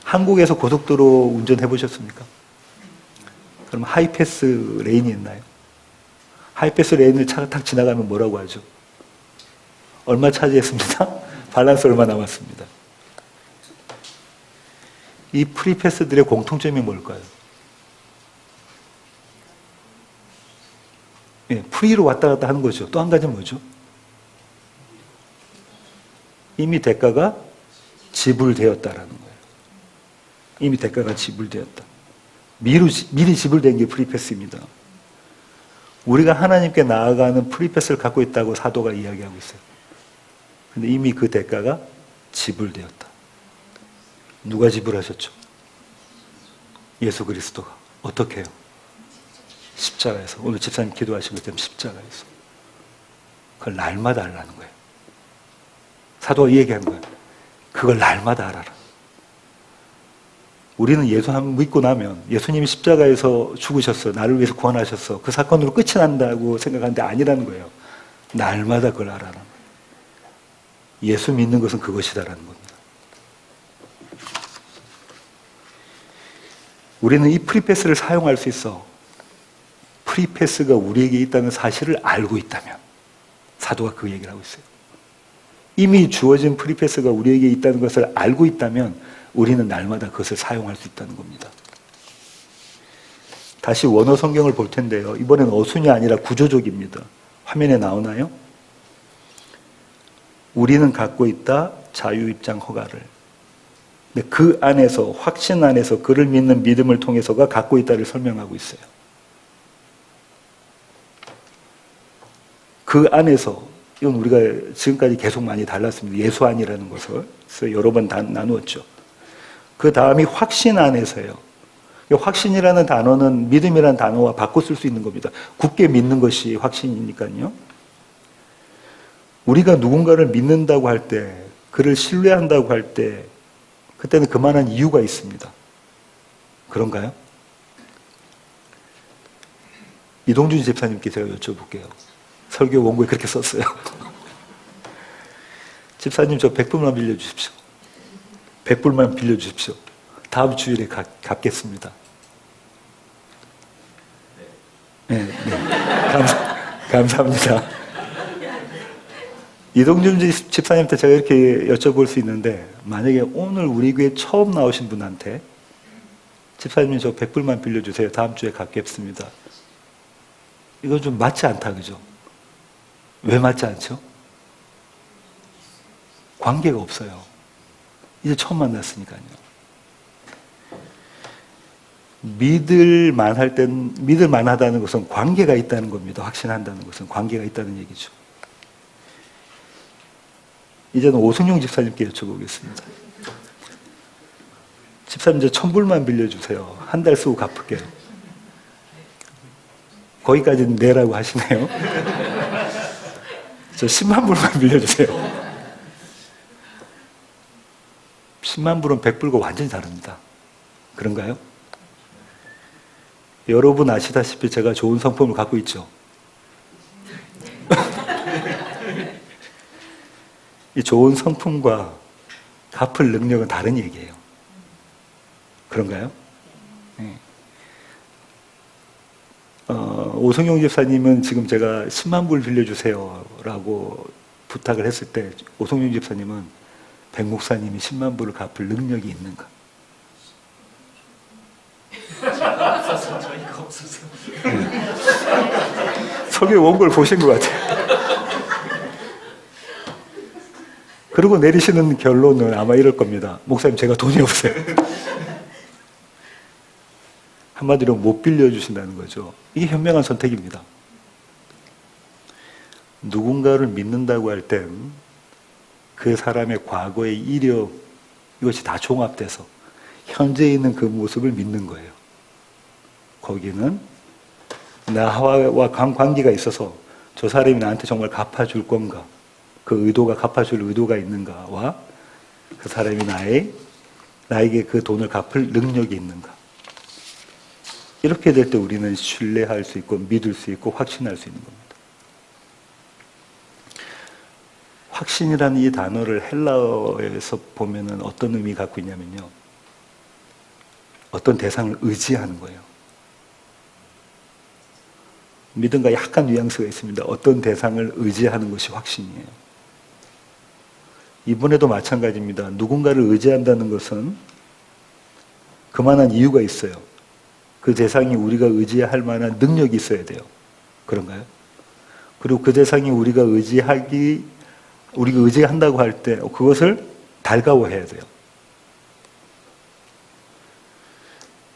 Speaker 5: 한국에서 고속도로 운전해 보셨습니까? 그럼 하이패스 레인이 있나요? 하이패스 레인을 차가 탁 지나가면 뭐라고 하죠? 얼마 차지했습니다? 밸런스 얼마 남았습니다. 이 프리패스들의 공통점이 뭘까요? 예, 프리로 왔다 갔다 하는 거죠. 또 한 가지는 뭐죠? 이미 대가가 지불되었다라는 거예요. 이미 대가가 지불되었다. 미리 지불된 게 프리패스입니다. 우리가 하나님께 나아가는 프리패스를 갖고 있다고 사도가 이야기하고 있어요. 근데 이미 그 대가가 지불되었다. 누가 지불하셨죠? 예수 그리스도가. 어떻게 해요? 십자가에서. 오늘 집사님 기도하시고 있다면 십자가에서. 그걸 날마다 하라는 거예요. 사도가 이 얘기한 거예요. 그걸 날마다 하라라. 우리는 예수 한 번 믿고 나면 예수님이 십자가에서 죽으셨어. 나를 위해서 구원하셨어. 그 사건으로 끝이 난다고 생각하는데 아니라는 거예요. 날마다 그걸 하라는 거예요. 예수 믿는 것은 그것이다라는 겁니다. 우리는 이 프리패스를 사용할 수 있어. 프리패스가 우리에게 있다는 사실을 알고 있다면. 사도가 그 얘기를 하고 있어요. 이미 주어진 프리패스가 우리에게 있다는 것을 알고 있다면 우리는 날마다 그것을 사용할 수 있다는 겁니다. 다시 원어 성경을 볼 텐데요. 이번엔 어순이 아니라 구조적입니다. 화면에 나오나요? 우리는 갖고 있다 자유입장 허가를. 근데 그 안에서, 확신 안에서 그를 믿는 믿음을 통해서가 갖고 있다를 설명하고 있어요. 그 안에서, 이건 우리가 지금까지 계속 많이 달랐습니다. 예수 안이라는 것을 여러 번 나누었죠. 그 다음이 확신 안에서요. 확신이라는 단어는 믿음이라는 단어와 바꿔 쓸 수 있는 겁니다. 굳게 믿는 것이 확신이니까요. 우리가 누군가를 믿는다고 할 때, 그를 신뢰한다고 할 때, 그때는 그만한 이유가 있습니다. 그런가요? 이동준 집사님께 제가 여쭤볼게요. 설교 원고에 그렇게 썼어요. 집사님 저 100불만 빌려주십시오. 100불만 빌려주십시오. 다음 주일에 갚겠습니다. 네. 감사합니다. 이동준 집사님한테 제가 이렇게 여쭤볼 수 있는데, 만약에 오늘 우리 교회 처음 나오신 분한테 집사님 저 100불만 빌려주세요. 다음 주에 갚겠습니다. 이건 좀 맞지 않다, 그죠? 왜 맞지 않죠? 관계가 없어요. 이제 처음 만났으니까요. 믿을만하다는 것은 관계가 있다는 겁니다. 확신한다는 것은 관계가 있다는 얘기죠. 이제는 오승용 집사님께 여쭤보겠습니다. 집사님 저 1000불만 빌려주세요. 한 달 쓰고 갚을게요. 거기까지는 내라고 하시네요. 저 10만 불만 빌려주세요. 10만 불은 100불과 완전히 다릅니다. 그런가요? 여러분 아시다시피 제가 좋은 성품을 갖고 있죠. 이 좋은 성품과 갚을 능력은 다른 얘기예요. 그런가요? 네. 오성용 집사님은 지금 제가 10만 불 빌려주세요 라고 부탁을 했을 때 오성용 집사님은 백 목사님이 10만 불을 갚을 능력이 있는가? 설교 원고를 보신 것 같아요. 그리고 내리시는 결론은 아마 이럴 겁니다. 목사님 제가 돈이 없어요. 한마디로 못 빌려주신다는 거죠. 이게 현명한 선택입니다. 누군가를 믿는다고 할 땐 그 사람의 과거의 이력, 이것이 다 종합돼서 현재 있는 그 모습을 믿는 거예요. 거기는 나와 관계가 있어서 저 사람이 나한테 정말 갚아줄 건가, 그 의도가 갚아줄 의도가 있는가와 그 사람이 나에게 그 돈을 갚을 능력이 있는가. 이렇게 될 때 우리는 신뢰할 수 있고 믿을 수 있고 확신할 수 있는 겁니다. 확신이라는 이 단어를 헬라어에서 보면은 어떤 의미 갖고 있냐면요. 어떤 대상을 의지하는 거예요. 믿음과 약간 뉘앙스가 있습니다. 어떤 대상을 의지하는 것이 확신이에요. 이번에도 마찬가지입니다. 누군가를 의지한다는 것은 그만한 이유가 있어요. 그 대상이 우리가 의지할 만한 능력이 있어야 돼요. 그런가요? 그리고 그 대상이 우리가 의지한다고 할 때 그것을 달가워해야 돼요.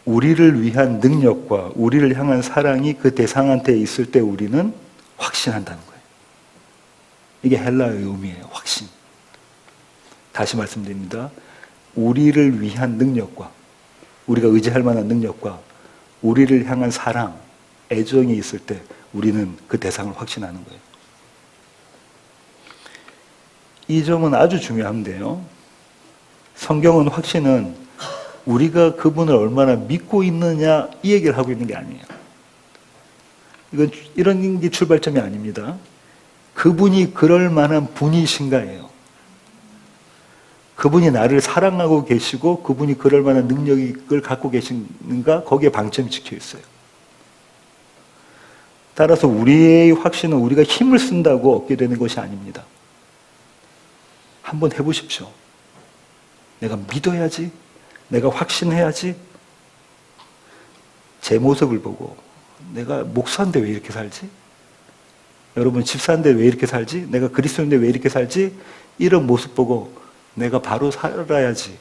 Speaker 5: 우리를 위한 능력과 우리를 향한 사랑이 그 대상한테 있을 때 우리는 확신한다는 거예요. 이게 헬라어의 의미예요. 확신. 다시 말씀드립니다. 우리를 위한 능력과 우리가 의지할 만한 능력과 우리를 향한 사랑, 애정이 있을 때 우리는 그 대상을 확신하는 거예요. 이 점은 아주 중요한데요. 성경은 확신은 우리가 그분을 얼마나 믿고 있느냐 이 얘기를 하고 있는 게 아니에요. 이건 이런 게 출발점이 아닙니다. 그분이 그럴 만한 분이신가예요. 그분이 나를 사랑하고 계시고 그분이 그럴 만한 능력을 갖고 계신가 거기에 방점이 찍혀 있어요. 따라서 우리의 확신은 우리가 힘을 쓴다고 얻게 되는 것이 아닙니다. 한번 해보십시오. 내가 믿어야지. 내가 확신해야지. 제 모습을 보고 내가 목사인데 왜 이렇게 살지? 여러분 집사인데 왜 이렇게 살지? 내가 그리스도인데 왜 이렇게 살지? 이런 모습 보고 내가 바로 살아야지.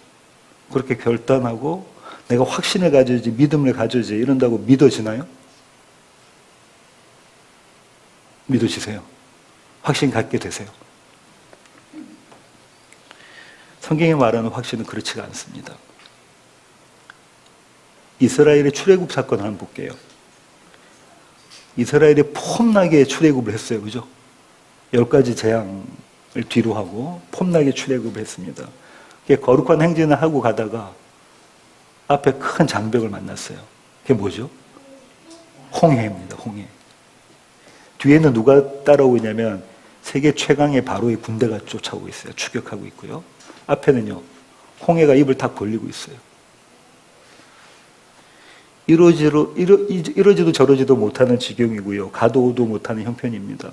Speaker 5: 그렇게 결단하고 내가 확신을 가져야지, 믿음을 가져야지 이런다고 믿어지나요? 믿어지세요. 확신 갖게 되세요. 성경이 말하는 확신은 그렇지가 않습니다. 이스라엘의 출애굽 사건을 한번 볼게요. 이스라엘이 폼나게 출애굽을 했어요. 그죠? 10가지 재앙을 뒤로 하고 폼나게 출애굽을 했습니다. 거룩한 행진을 하고 가다가 앞에 큰 장벽을 만났어요. 그게 뭐죠? 홍해입니다. 홍해. 뒤에는 누가 따라오냐면 세계 최강의 바로의 군대가 쫓아오고 있어요. 추격하고 있고요. 앞에는요. 홍해가 입을 탁 벌리고 있어요. 이러지도 저러지도 못하는 지경이고요. 가도 오도 못하는 형편입니다.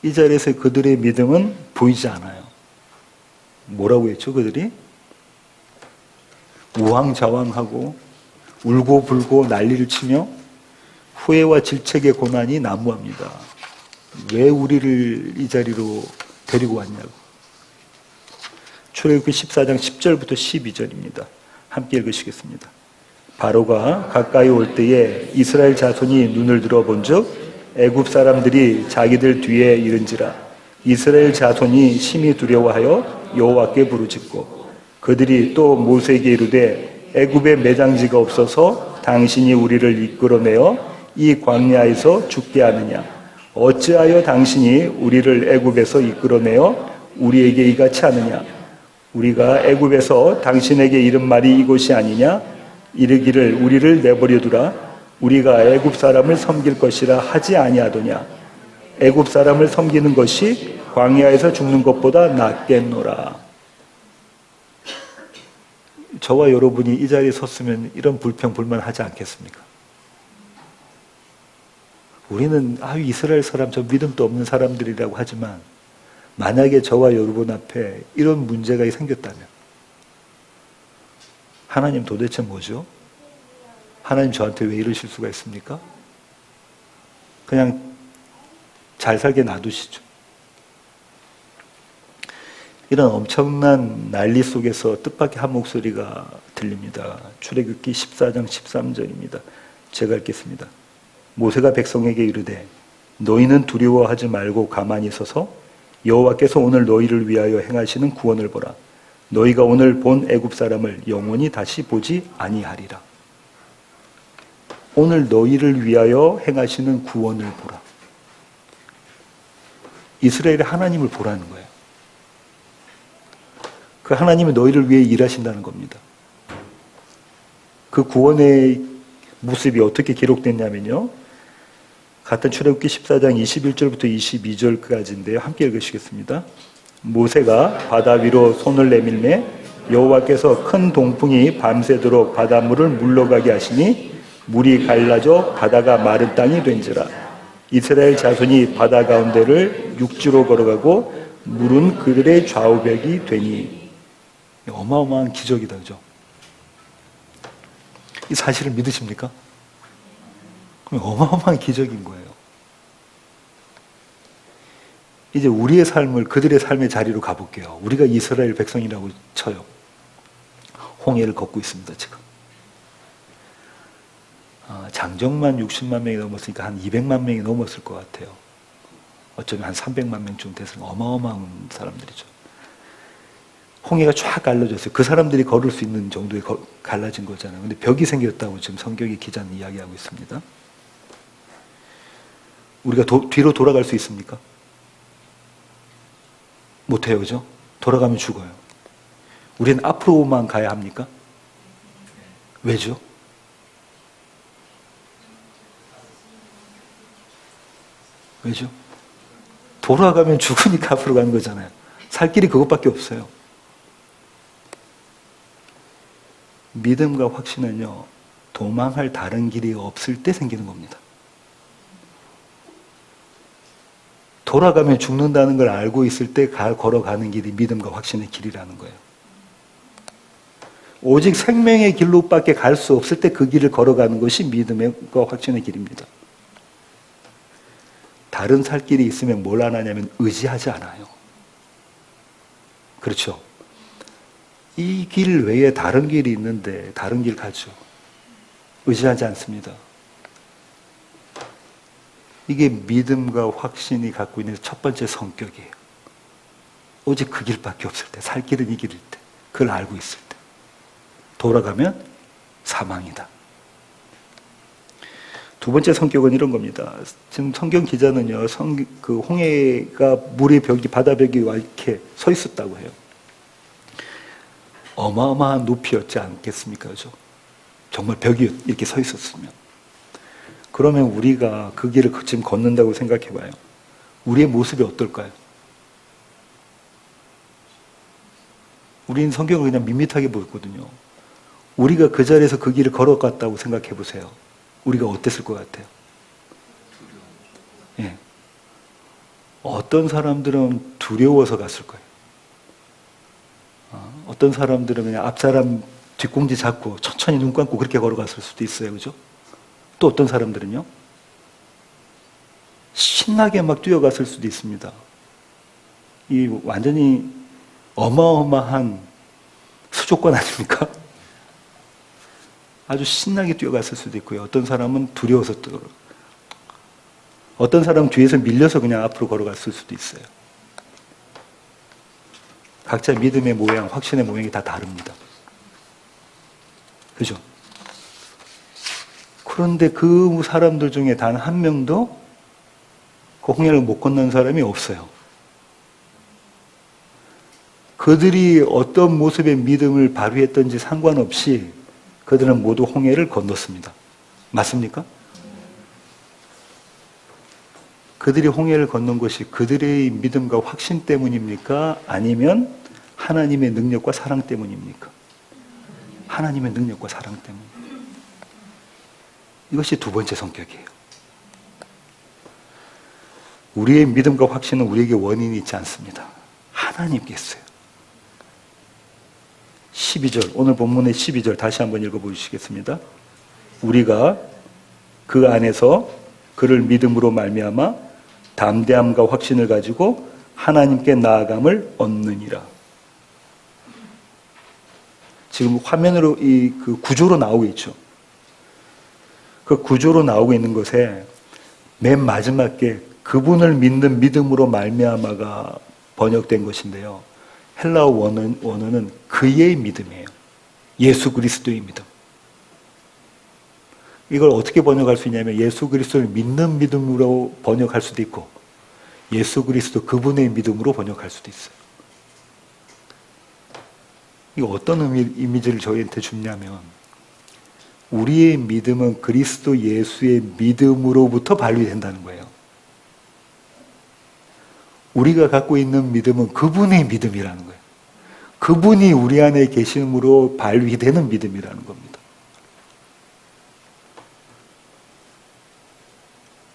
Speaker 5: 이 자리에서 그들의 믿음은 보이지 않아요. 뭐라고 했죠, 그들이? 우왕좌왕하고 울고 불고 난리를 치며 후회와 질책의 고난이 난무합니다. 왜 우리를 이 자리로 데리고 왔냐고. 출애굽기 14장 10절부터 12절입니다. 함께 읽으시겠습니다. 바로가 가까이 올 때에 이스라엘 자손이 눈을 들어 본즉 애굽 사람들이 자기들 뒤에 이른지라. 이스라엘 자손이 심히 두려워하여 여호와께 부르짖고 그들이 또 모세에게 이르되 애굽에 매장지가 없어서 당신이 우리를 이끌어내어 이 광야에서 죽게 하느냐. 어찌하여 당신이 우리를 애굽에서 이끌어내어 우리에게 이같이 하느냐. 우리가 애굽에서 당신에게 이른 말이 이곳이 아니냐. 이르기를 우리를 내버려두라. 우리가 애굽 사람을 섬길 것이라 하지 아니하더냐. 애굽 사람을 섬기는 것이 광야에서 죽는 것보다 낫겠노라. 저와 여러분이 이 자리에 섰으면 이런 불평 불만하지 않겠습니까? 우리는 이스라엘 사람 저 믿음도 없는 사람들이라고 하지만 만약에 저와 여러분 앞에 이런 문제가 생겼다면 하나님 도대체 뭐죠? 하나님 저한테 왜 이러실 수가 있습니까? 그냥 잘 살게 놔두시죠. 이런 엄청난 난리 속에서 뜻밖의 한 목소리가 들립니다. 출애굽기 14장 13절입니다. 제가 읽겠습니다. 모세가 백성에게 이르되 너희는 두려워하지 말고 가만히 서서 여호와께서 오늘 너희를 위하여 행하시는 구원을 보라. 너희가 오늘 본 애굽 사람을 영원히 다시 보지 아니하리라. 오늘 너희를 위하여 행하시는 구원을 보라. 이스라엘의 하나님을 보라는 거예요. 그 하나님이 너희를 위해 일하신다는 겁니다. 그 구원의 모습이 어떻게 기록됐냐면요. 같은 출애굽기 14장 21절부터 22절까지인데요. 함께 읽으시겠습니다. 모세가 바다 위로 손을 내밀매 여호와께서 큰 동풍이 밤새도록 바닷물을 물러가게 하시니 물이 갈라져 바다가 마른 땅이 된지라. 이스라엘 자손이 바다 가운데를 육지로 걸어가고 물은 그들의 좌우벽이 되니. 어마어마한 기적이다, 그죠? 이 사실을 믿으십니까? 어마어마한 기적인 거예요. 이제 우리의 삶을 그들의 삶의 자리로 가볼게요. 우리가 이스라엘 백성이라고 쳐요. 홍해를 걷고 있습니다, 지금. 장정만 60만 명이 넘었으니까 한 200만 명이 넘었을 것 같아요. 어쩌면 한 300만 명쯤 됐으면 어마어마한 사람들이죠. 홍해가 쫙 갈라졌어요. 그 사람들이 걸을 수 있는 정도에 갈라진 거잖아요. 근데 벽이 생겼다고 지금 성경의 기자는 이야기하고 있습니다. 우리가 뒤로 돌아갈 수 있습니까? 못해요, 그죠? 돌아가면 죽어요. 우리는 앞으로만 가야 합니까? 왜죠? 왜죠? 돌아가면 죽으니까 앞으로 가는 거잖아요. 살 길이 그것밖에 없어요. 믿음과 확신은요, 도망할 다른 길이 없을 때 생기는 겁니다. 돌아가면 죽는다는 걸 알고 있을 때 걸어가는 길이 믿음과 확신의 길이라는 거예요. 오직 생명의 길로밖에 갈 수 없을 때 그 길을 걸어가는 것이 믿음과 확신의 길입니다. 다른 살 길이 있으면 뭘 안 하냐면 의지하지 않아요. 그렇죠? 이 길 외에 다른 길이 있는데 다른 길 가죠. 의지하지 않습니다. 이게 믿음과 확신이 갖고 있는 첫 번째 성격이에요. 오직 그 길밖에 없을 때, 살 길은 이 길일 때, 그걸 알고 있을 때. 돌아가면 사망이다. 두 번째 성격은 이런 겁니다. 지금 성경 기자는요, 그 홍해가 물의 벽이, 바다 벽이 이렇게 서 있었다고 해요. 어마어마한 높이였지 않겠습니까? 그죠? 정말 벽이 이렇게 서 있었으면. 그러면 우리가 그 길을 지금 걷는다고 생각해 봐요. 우리의 모습이 어떨까요? 우리는 성경을 그냥 밋밋하게 보거든요. 우리가 그 자리에서 그 길을 걸어갔다고 생각해 보세요. 우리가 어땠을 것 같아요? 예. 어떤 사람들은 두려워서 갔을 거예요. 어떤 사람들은 그냥 앞사람 뒷공지 잡고 천천히 눈 감고 그렇게 걸어갔을 수도 있어요. 그죠? 또 어떤 사람들은요, 신나게 막 뛰어갔을 수도 있습니다. 이 완전히 어마어마한 수족관 아닙니까? 아주 신나게 뛰어갔을 수도 있고요. 어떤 사람은 두려워서 어떤 사람은 뒤에서 밀려서 그냥 앞으로 걸어갔을 수도 있어요. 각자 믿음의 모양, 확신의 모양이 다 다릅니다. 그죠? 그런데 그 사람들 중에 단 한 명도 그 홍해를 못 건넌 사람이 없어요. 그들이 어떤 모습의 믿음을 발휘했던지 상관없이 그들은 모두 홍해를 건넜습니다. 맞습니까? 그들이 홍해를 건넌 것이 그들의 믿음과 확신 때문입니까? 아니면 하나님의 능력과 사랑 때문입니까? 하나님의 능력과 사랑 때문. 이것이 두 번째 성격이에요. 우리의 믿음과 확신은 우리에게 원인이 있지 않습니다. 하나님께 있어요. 12절, 오늘 본문의 12절 다시 한번 읽어보시겠습니다. 우리가 그 안에서 그를 믿음으로 말미암아 담대함과 확신을 가지고 하나님께 나아감을 얻느니라. 지금 화면으로 그 구조로 나오고 있죠. 그 구조로 나오고 있는 것에 맨 마지막에 그분을 믿는 믿음으로 말미암아가 번역된 것인데요. 헬라어 원어는 그의 믿음이에요. 예수 그리스도의 믿음. 이걸 어떻게 번역할 수 있냐면 예수 그리스도를 믿는 믿음으로 번역할 수도 있고 예수 그리스도 그분의 믿음으로 번역할 수도 있어요. 이거 어떤 이미지를 저희한테 주냐면 우리의 믿음은 그리스도 예수의 믿음으로부터 발휘된다는 거예요. 우리가 갖고 있는 믿음은 그분의 믿음이라는 거예요. 그분이 우리 안에 계심으로 발휘되는 믿음이라는 겁니다.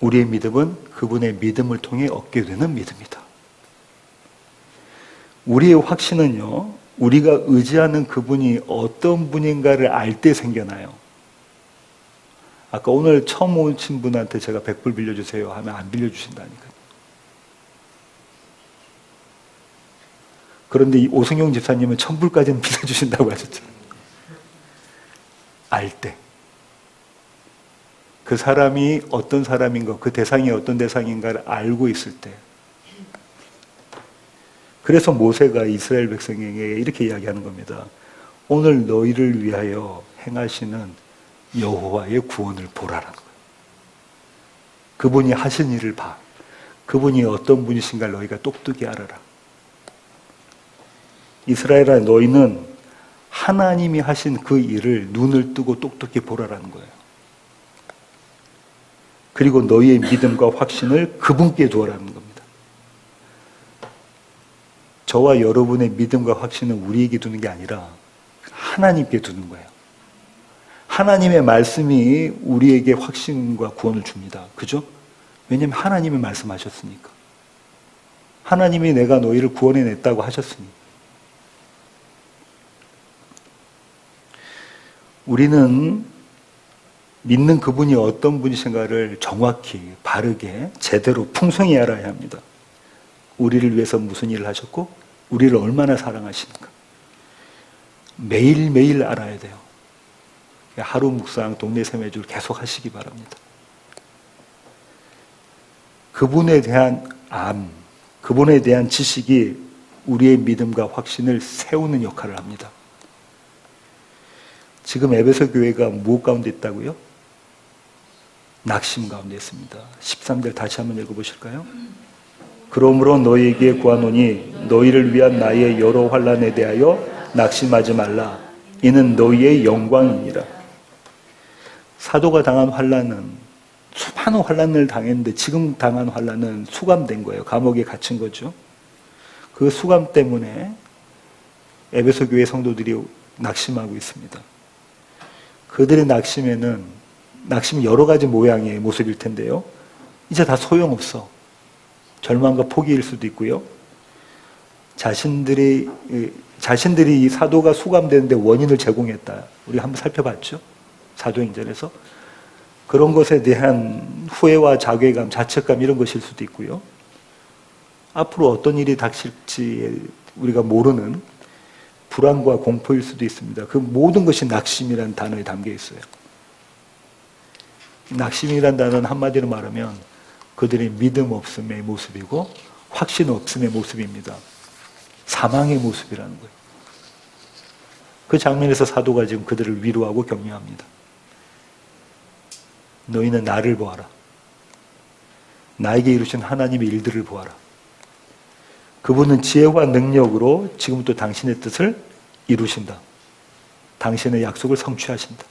Speaker 5: 우리의 믿음은 그분의 믿음을 통해 얻게 되는 믿음이다. 우리의 확신은요, 우리가 의지하는 그분이 어떤 분인가를 알 때 생겨나요. 아까 오늘 처음 오신 분한테 제가 100불 빌려주세요 하면 안 빌려주신다니까요. 그런데 이 오승용 집사님은 1000불까지는 빌려주신다고 하셨죠. 알 때. 그 사람이 어떤 사람인 것, 그 대상이 어떤 대상인가를 알고 있을 때. 그래서 모세가 이스라엘 백성에게 이렇게 이야기하는 겁니다. 오늘 너희를 위하여 행하시는 여호와의 구원을 보라라는 거예요. 그분이 하신 일을 봐. 그분이 어떤 분이신가 너희가 똑똑히 알아라. 이스라엘아, 너희는 하나님이 하신 그 일을 눈을 뜨고 똑똑히 보라라는 거예요. 그리고 너희의 믿음과 확신을 그분께 두어라는 겁니다. 저와 여러분의 믿음과 확신은 우리에게 두는 게 아니라 하나님께 두는 거예요. 하나님의 말씀이 우리에게 확신과 구원을 줍니다. 그죠? 왜냐하면 하나님이 말씀하셨으니까. 하나님이 내가 너희를 구원해냈다고 하셨으니. 우리는 믿는 그분이 어떤 분이신가를 정확히, 바르게, 제대로, 풍성히 알아야 합니다. 우리를 위해서 무슨 일을 하셨고, 우리를 얼마나 사랑하시는가. 매일매일 알아야 돼요. 하루 묵상, 동네 세매주를 계속 하시기 바랍니다. 그분에 대한 그분에 대한 지식이 우리의 믿음과 확신을 세우는 역할을 합니다. 지금 에베소 교회가 무엇 가운데 있다고요? 낙심 가운데 있습니다. 13절 다시 한번 읽어보실까요? 그러므로 너희에게 구하노니 너희를 위한 나의 여러 환난에 대하여 낙심하지 말라. 이는 너희의 영광이니라. 사도가 당한 환난은 수많은 환난을 당했는데 지금 당한 환난은 수감된 거예요. 감옥에 갇힌 거죠. 그 수감 때문에 에베소 교회 성도들이 낙심하고 있습니다. 그들의 낙심이 여러 가지 모양의 모습일 텐데요. 이제 다 소용없어. 절망과 포기일 수도 있고요. 자신들이 이 사도가 수감되는데 원인을 제공했다. 우리가 한번 살펴봤죠. 사도행전에서. 그런 것에 대한 후회와 자괴감, 자책감 이런 것일 수도 있고요. 앞으로 어떤 일이 닥칠지 우리가 모르는 불안과 공포일 수도 있습니다. 그 모든 것이 낙심이라는 단어에 담겨 있어요. 낙심이라는 단어는 한마디로 말하면 그들의 믿음 없음의 모습이고 확신 없음의 모습입니다. 사망의 모습이라는 거예요. 그 장면에서 사도가 지금 그들을 위로하고 격려합니다. 너희는 나를 보아라. 나에게 이루신 하나님의 일들을 보아라. 그분은 지혜와 능력으로 지금부터 당신의 뜻을 이루신다. 당신의 약속을 성취하신다.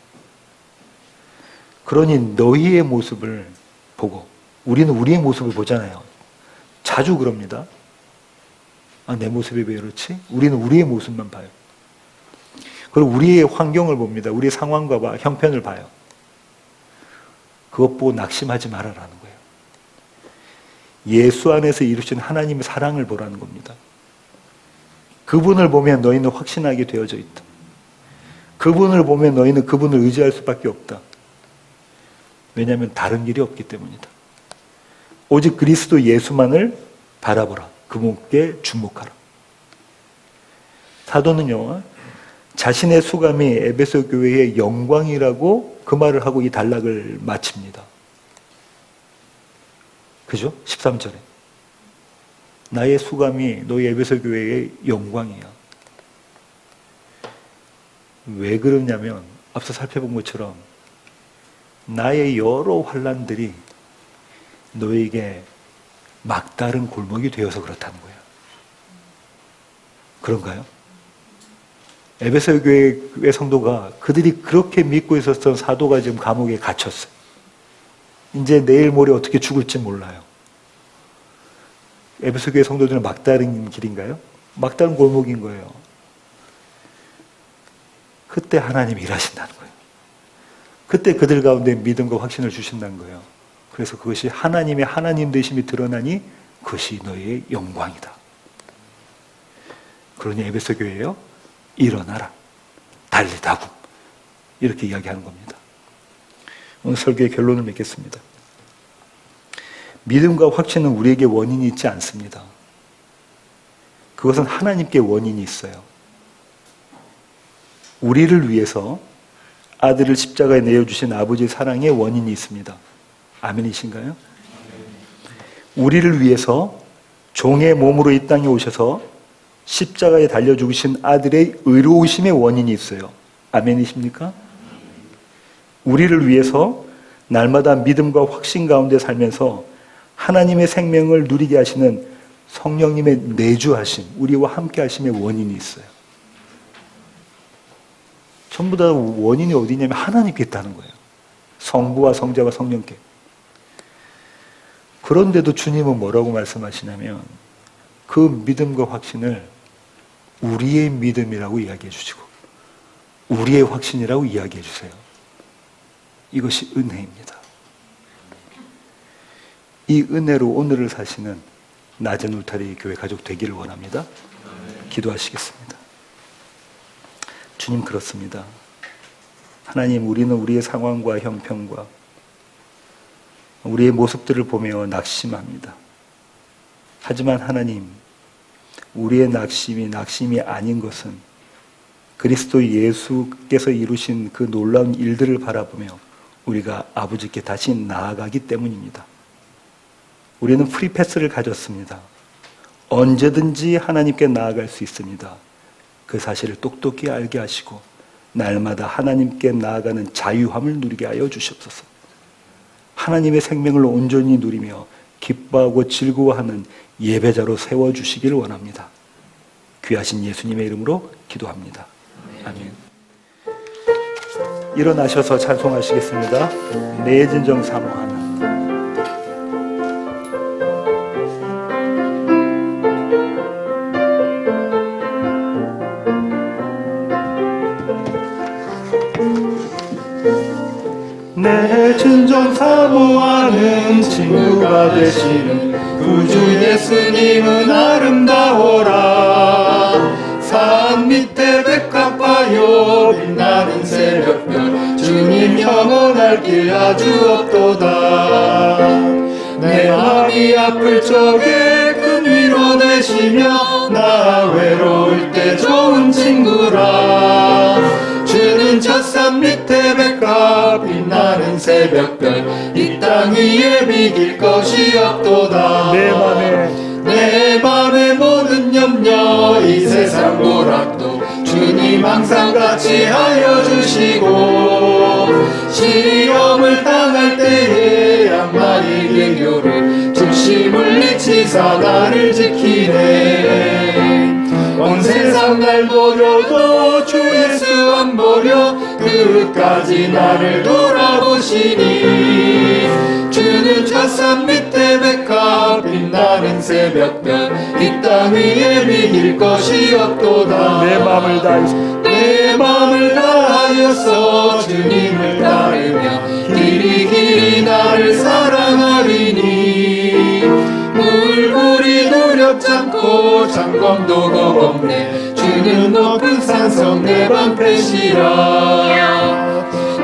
Speaker 5: 그러니 너희의 모습을 보고, 우리는 우리의 모습을 보잖아요. 자주 그럽니다. 내 모습이 왜 이렇지? 우리는 우리의 모습만 봐요. 그리고 우리의 환경을 봅니다. 우리의 상황과 형편을 봐요. 그것 보고 낙심하지 말아라는 거예요. 예수 안에서 이루신 하나님의 사랑을 보라는 겁니다. 그분을 보면 너희는 확신하게 되어져 있다. 그분을 보면 너희는 그분을 의지할 수밖에 없다. 왜냐하면 다른 길이 없기 때문이다. 오직 그리스도 예수만을 바라보라. 그분께 주목하라. 사도는요, 자신의 수감이 에베소 교회의 영광이라고 그 말을 하고 이 단락을 마칩니다. 그죠? 13절에. 나의 수감이 너희 에베소 교회의 영광이야. 왜 그러냐면 앞서 살펴본 것처럼 나의 여러 환난들이 너에게 막다른 골목이 되어서 그렇다는 거예요. 그런가요? 에베소 교회 성도가 그들이 그렇게 믿고 있었던 사도가 지금 감옥에 갇혔어요. 이제 내일 모레 어떻게 죽을지 몰라요. 에베소 교회 성도들은 막다른 길인가요? 막다른 골목인 거예요. 그때 하나님이 일하신다는 거예요. 그때 그들 가운데 믿음과 확신을 주신다는 거예요. 그래서 그것이 하나님의 하나님 되심이 드러나니 그것이 너희의 영광이다. 그러니 에베소 교회요, 일어나라, 달리다구, 이렇게 이야기하는 겁니다. 오늘 설교의 결론을 맺겠습니다. 믿음과 확신은 우리에게 원인이 있지 않습니다. 그것은 하나님께 원인이 있어요. 우리를 위해서 아들을 십자가에 내어주신 아버지의 사랑에 원인이 있습니다. 아멘이신가요? 우리를 위해서 종의 몸으로 이 땅에 오셔서 십자가에 달려 죽으신 아들의 의로우심의 원인이 있어요. 아멘이십니까? 우리를 위해서 날마다 믿음과 확신 가운데 살면서 하나님의 생명을 누리게 하시는 성령님의 내주하심, 우리와 함께 하심의 원인이 있어요. 전부 다 원인이 어디냐면 하나님께 있다는 거예요. 성부와 성자와 성령께. 그런데도 주님은 뭐라고 말씀하시냐면 그 믿음과 확신을 우리의 믿음이라고 이야기해 주시고 우리의 확신이라고 이야기해 주세요. 이것이 은혜입니다. 이 은혜로 오늘을 사시는 낮은 울타리 교회 가족 되기를 원합니다. 기도하시겠습니다. 주님, 그렇습니다. 하나님, 우리는 우리의 상황과 형편과 우리의 모습들을 보며 낙심합니다. 하지만 하나님, 우리의 낙심이 아닌 것은 그리스도 예수께서 이루신 그 놀라운 일들을 바라보며 우리가 아버지께 다시 나아가기 때문입니다. 우리는 프리패스를 가졌습니다. 언제든지 하나님께 나아갈 수 있습니다. 그 사실을 똑똑히 알게 하시고 날마다 하나님께 나아가는 자유함을 누리게 하여 주시옵소서. 하나님의 생명을 온전히 누리며 기뻐하고 즐거워하는 예배자로 세워주시길 원합니다. 귀하신 예수님의 이름으로 기도합니다. 아멘. 일어나셔서 찬송하시겠습니다. 내 진정 사모하는.
Speaker 3: 내 진정 사모하는 친구가 되시는 구주 예수님은 아름다워라. 산 밑에 백합하여 빛나는 새벽별 주님 영원할 길 아주 없도다. 내 마음이 아플 적에 큰 위로 되시며 나 외로울 때 좋은 친구라. 주는 젖산 밑에 백합 빛나는 새벽별 이 땅 위에 비길 것이 없도다. 내 맘의 모든 염려 이 세상 고락도 주님 항상 같이 하여 주시고 시험을 당할 때에 악마의 계교를 중심을 잊히사 나를 지키네. 온 세상 날 버려도 주 예수 안 버려 끝까지 나를 돌아보시니 주는 젖산 밑에 백합 빛나는 새벽별 이 땅 위에 비길 것이 없도다. 내 마음을 다하여서 주님을 따르며 길이 나를 사랑하리니 물불이 두렵잖고 장검도 겁없네. 주는 높은 산성 내 방패시라.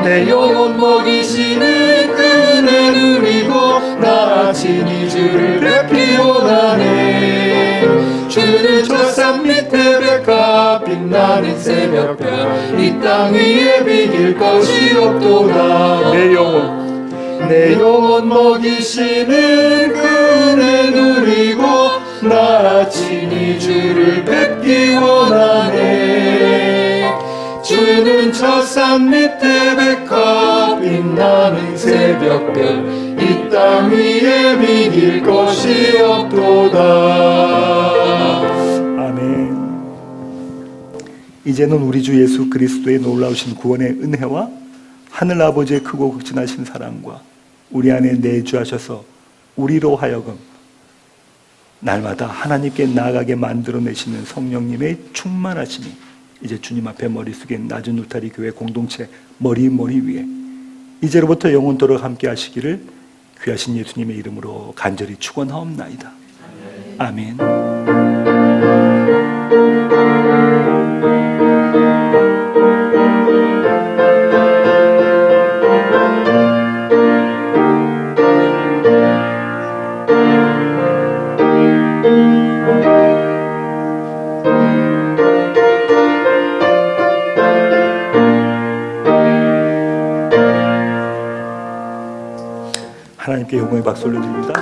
Speaker 3: 내 영혼 먹이시는 그 은혜 누리고 나 친히 주를 뵙기 원하네. 주는 젖산 밑에 백합 빛나는 새벽별 이 땅 위에 비길 것이 없도다. 내 영혼 먹이시는 그 은혜 누리고 나 친히 주를 뵙기 원하네. 주는 젖산 밑에 백합 빛나는 새벽별 이 땅 위에 비길 것이 없도다.
Speaker 5: 아멘. 이제는 우리 주 예수 그리스도의 놀라우신 구원의 은혜와 하늘 아버지의 크고 극진하신 사랑과 우리 안에 내주하셔서 우리로 하여금 날마다 하나님께 나아가게 만들어내시는 성령님의 충만하심이 이제 주님 앞에 머리 숙인 낮은 울타리 교회 공동체 머리 위에 이제로부터 영원토록 함께 하시기를 귀하신 예수님의 이름으로 간절히 축원하옵나이다. 아멘. 하나님께 영광의 박수 올려드립니다.